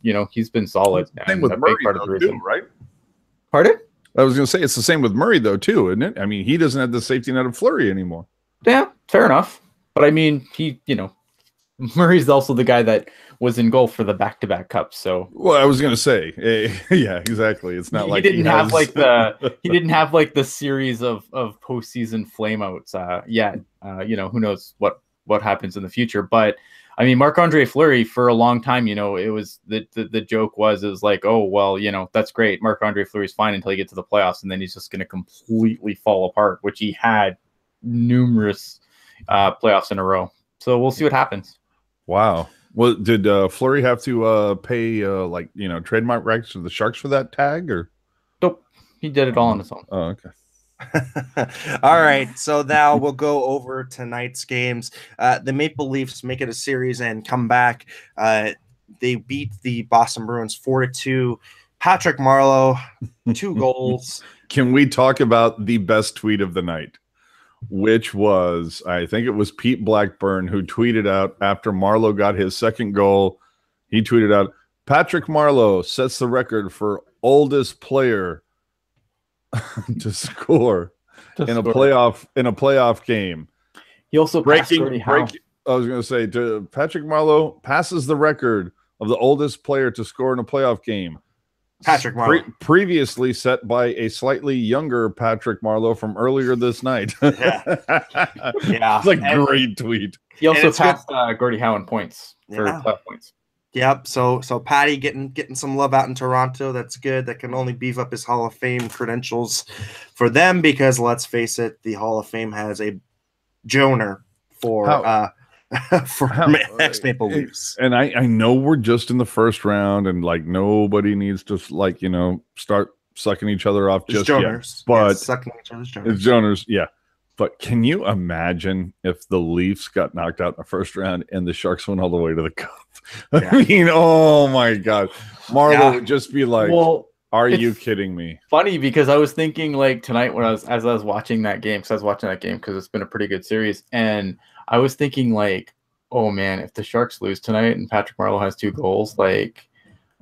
solid. Same with Murray, too, right? Pardon? I was going to say it's the same with Murray though too, isn't it? I mean, he doesn't have the safety net of Fleury anymore. Yeah, fair enough. But I mean, Murray's also the guy that was in goal for the back-to-back cups. So, well, I was going to say, yeah, exactly. It's not like he didn't have the series of postseason flameouts yet. Who knows what happens in the future, but. I mean, Marc-Andre Fleury for a long time, it was the joke was like, oh, well, that's great. Marc-Andre Fleury's fine until he gets to the playoffs, and then he's just going to completely fall apart, which he had numerous playoffs in a row. So we'll see what happens. Wow. Well, did Fleury have to pay trademark rights to the Sharks for that tag, or? Nope. He did it all on his own. Oh, okay. All right, so now we'll go over tonight's games. The Maple Leafs make it a series and come back. They beat the Boston Bruins 4-2. Patrick Marleau, 2 goals. Can we talk about the best tweet of the night, which was, I think it was Pete Blackburn, who tweeted out after Marleau got his second goal. He tweeted out, Patrick Marleau sets the record for oldest player to score in a playoff game. He also I was going to say, Patrick Marleau passes the record of the oldest player to score in a playoff game. Patrick Marleau, previously set by a slightly younger Patrick Marleau from earlier this night. Yeah, it's a great tweet. He also passed Gordie Howe in points for playoff points. Yep. So Patty getting some love out in Toronto. That's good. That can only beef up his Hall of Fame credentials for them, because let's face it, the Hall of Fame has a Joner for ex-Maple Leafs. And I know we're just in the first round, and like nobody needs to start sucking each other off just yet. But sucking each other's Joners. It's Joners, yeah. But can you imagine if the Leafs got knocked out in the first round and the Sharks went all the way to the cup? Yeah. I mean, oh my God. Marleau would just be like, all Are you kidding me? Funny because I was thinking like tonight when as I was watching that game, because it's been a pretty good series, and I was thinking like, oh man, if the Sharks lose tonight and Patrick Marleau has 2 goals, like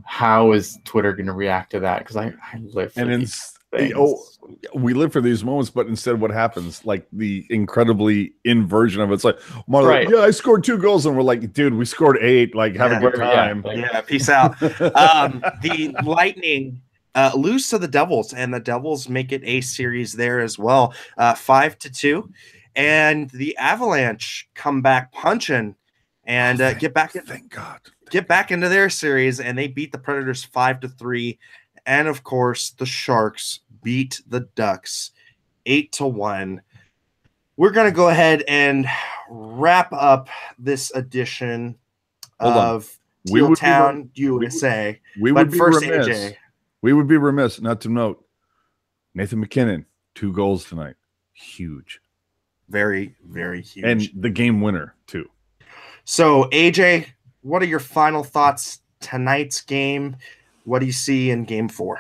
how is Twitter going to react to that? Because I live for these things. We live for these moments, but instead what happens? Like the incredibly inversion of it's like, Marleau, yeah, I scored 2 goals, and we're like, dude, we scored 8. Like, have a good time. Yeah, peace out. The Lightning lose to the Devils, and the Devils make it a series there as well, 5-2. And the Avalanche come back punching and get back into their series, and they beat the Predators 5-3. And of course, the Sharks beat the Ducks 8-1. We're gonna go ahead and wrap up this edition of Teal Town USA. We would be remiss. AJ. We would be remiss not to note Nathan McKinnon, 2 goals tonight. Huge. Very, very huge. And the game winner, too. So, AJ, what are your final thoughts tonight's game? What do you see in game 4?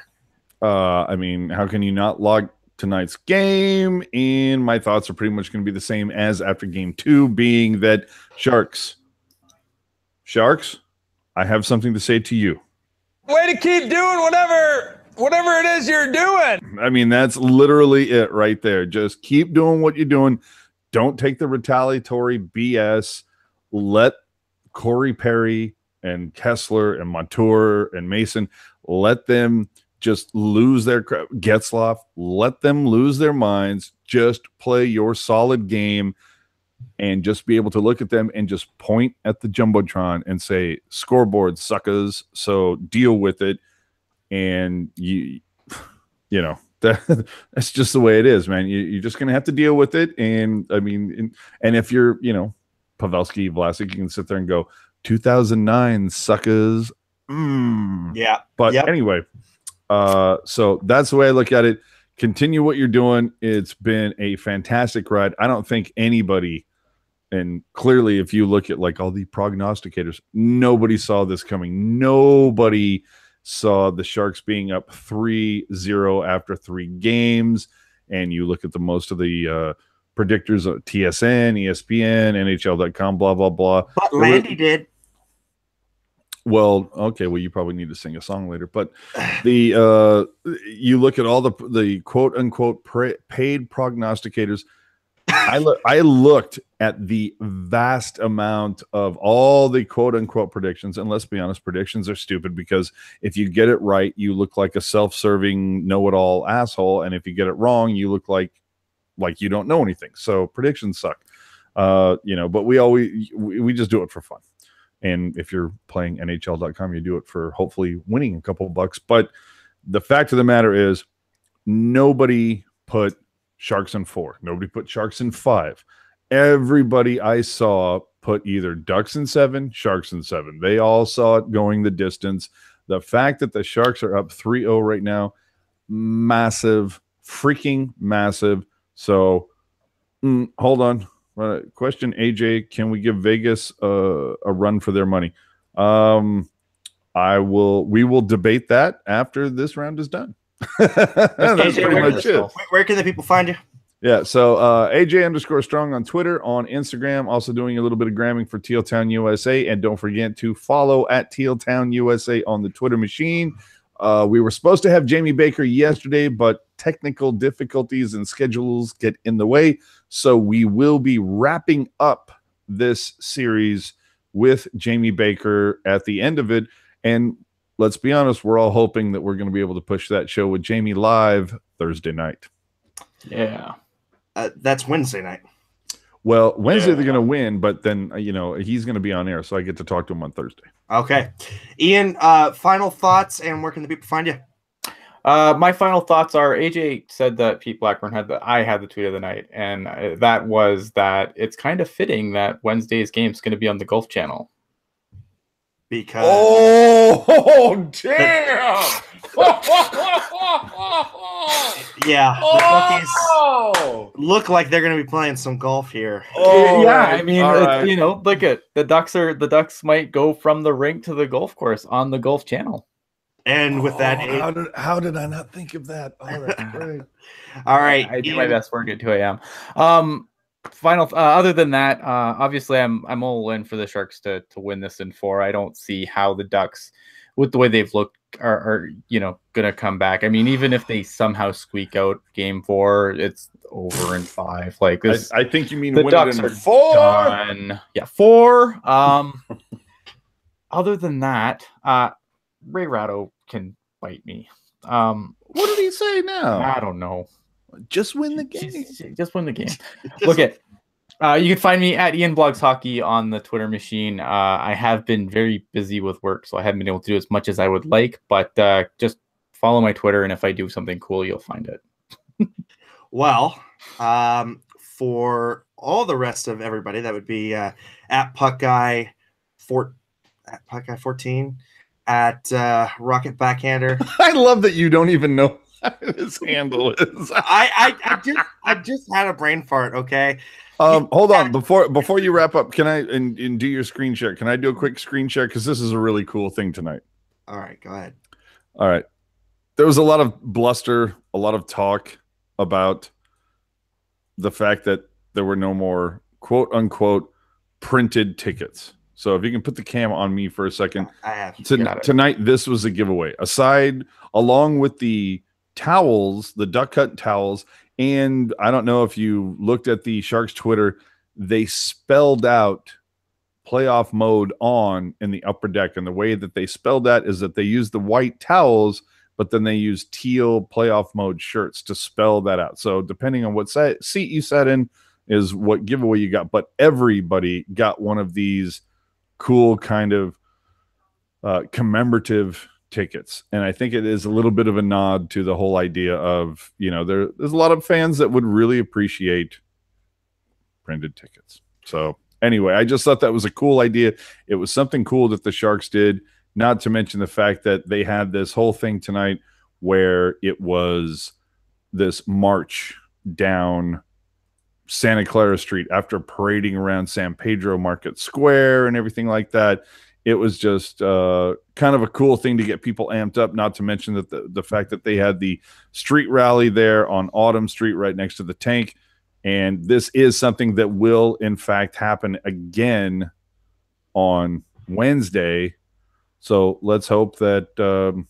I mean, how can you not log tonight's game? And my thoughts are pretty much going to be the same as after game 2, being that Sharks, I have something to say to you. Way to keep doing whatever it is you're doing. I mean, that's literally it right there. Just keep doing what you're doing. Don't take the retaliatory BS. Let Corey Perry and Kessler and Montour and Mason, let them just lose their Getzlaf. Let them lose their minds. Just play your solid game and just be able to look at them and just point at the Jumbotron and say, scoreboard suckers. So deal with it. And you know, that's just the way it is, man. You're just going to have to deal with it. And I mean, and if you're, Pavelski, Vlasic, you can sit there and go, 2009 suckers. Yeah. But anyway, so that's the way I look at it. Continue what you're doing. It's been a fantastic ride. I don't think anybody, and clearly if you look at like all the prognosticators, nobody saw this coming. Nobody saw the Sharks being up 3-0 after 3 games. And you look at the most of the predictors of TSN, ESPN, NHL.com, blah, blah, blah. But Landi did. Well, okay. Well, you probably need to sing a song later. But the you look at all the quote unquote paid prognosticators. I looked at the vast amount of all the quote unquote predictions, and let's be honest, predictions are stupid because if you get it right, you look like a self-serving know-it-all asshole, and if you get it wrong, you look like you don't know anything. So predictions suck, but we just do it for fun. And if you're playing NHL.com, you do it for hopefully winning a couple of bucks. But the fact of the matter is, nobody put Sharks in 4. Nobody put Sharks in 5. Everybody I saw put either Ducks in 7, Sharks in 7. They all saw it going the distance. The fact that the Sharks are up 3-0 right now, massive, freaking massive. So, hold on. Question, AJ, can we give Vegas a run for their money? We will debate that after this round is done. That's AJ, pretty much it. Where can the people find you? Yeah, so AJ_strong on Twitter, on Instagram, also doing a little bit of gramming for Teal Town USA. And don't forget to follow at Teal Town USA on the Twitter machine. We were supposed to have Jamie Baker yesterday, but technical difficulties and schedules get in the way. So we will be wrapping up this series with Jamie Baker at the end of it. And let's be honest, we're all hoping that we're going to be able to push that show with Jamie live Thursday night. Yeah. That's Wednesday night. Well, Wednesday they're going to win, but then, he's going to be on air, so I get to talk to him on Thursday. Okay. Ian, final thoughts, and where can the people find you? My final thoughts are, AJ said that Pete Blackburn I had the tweet of the night, and that was that it's kind of fitting that Wednesday's game is going to be on the Golf Channel. Because damn! Yeah, the Buckies look like they're going to be playing some golf here. I mean, look at the Ducks might go from the rink to the golf course on the Golf Channel. And with that, how did I not think of that? Oh, that's great. All right, I do my best work at 2 a.m. Final. Other than that, obviously, I'm all in for the Sharks to win this in 4. I don't see how the Ducks, with the way they've looked, are gonna come back. I mean, even if they somehow squeak out Game 4, it's over in 5. Like this, I think you mean the win Ducks it in are 4. done. Yeah, 4. Other than that, Ray Ratto can bite me. What did he say now? I don't know. Just win the game. Just win the game. Look at. You can find me at Ian Blogs Hockey on the Twitter machine. I have been very busy with work, so I haven't been able to do as much as I would like. But just follow my Twitter, and if I do something cool, you'll find it. Well, for all the rest of everybody, that would be at Puckguy 14, at Rocket Backhander. I love that you don't even know what his handle is. I just had a brain fart. Okay. Hold on before you wrap up. Can I and do your screen share? Can I do a quick screen share because this is a really cool thing tonight? All right, go ahead. All right. There was a lot of bluster, a lot of talk about the fact that there were no more quote unquote printed tickets. So if you can put the cam on me for a second. I have. Tonight, this was a giveaway. Along with the towels, the duck cut towels, and I don't know if you looked at the Sharks Twitter, they spelled out playoff mode on in the upper deck. And the way that they spelled that is that they use the white towels, but then they use teal playoff mode shirts to spell that out. So depending on what seat you sat in is what giveaway you got. But everybody got one of these cool kind of commemorative tickets. And I think it is a little bit of a nod to the whole idea of, there's a lot of fans that would really appreciate printed tickets. So anyway, I just thought that was a cool idea. It was something cool that the Sharks did, not to mention the fact that they had this whole thing tonight where it was this march down Santa Clara Street after parading around San Pedro Market Square and everything like that. It was just kind of a cool thing to get people amped up, not to mention that the fact that they had the street rally there on Autumn Street right next to the tank. And this is something that will, in fact, happen again on Wednesday. So let's hope that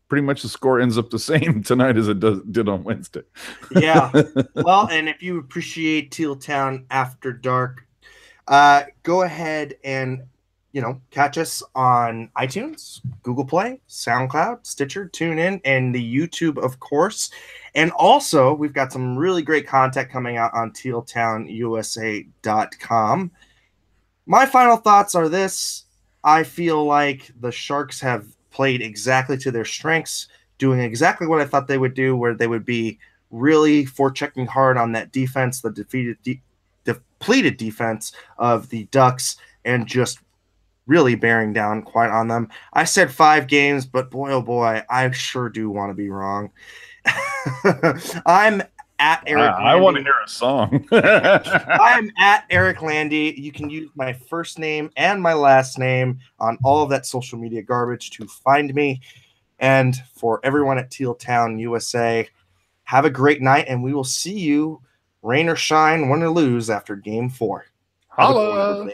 pretty much the score ends up the same tonight as it did on Wednesday. Yeah. Well, and if you appreciate Teal Town After Dark, go ahead and catch us on iTunes, Google Play, SoundCloud, Stitcher, TuneIn, and the YouTube, of course. And also, we've got some really great content coming out on tealtownusa.com. My final thoughts are this. I feel like the Sharks have played exactly to their strengths, doing exactly what I thought they would do, where they would be really forechecking hard on that defense, the depleted defense of the Ducks, and just really bearing down quite on them. I said 5 games, but boy, oh boy, I sure do want to be wrong. I'm at Eric Landi. I want to hear a song. I'm at Eric Landi. You can use my first name and my last name on all of that social media garbage to find me. And for everyone at Teal Town USA, have a great night, and we will see you, rain or shine, win or lose, after Game 4. Holla!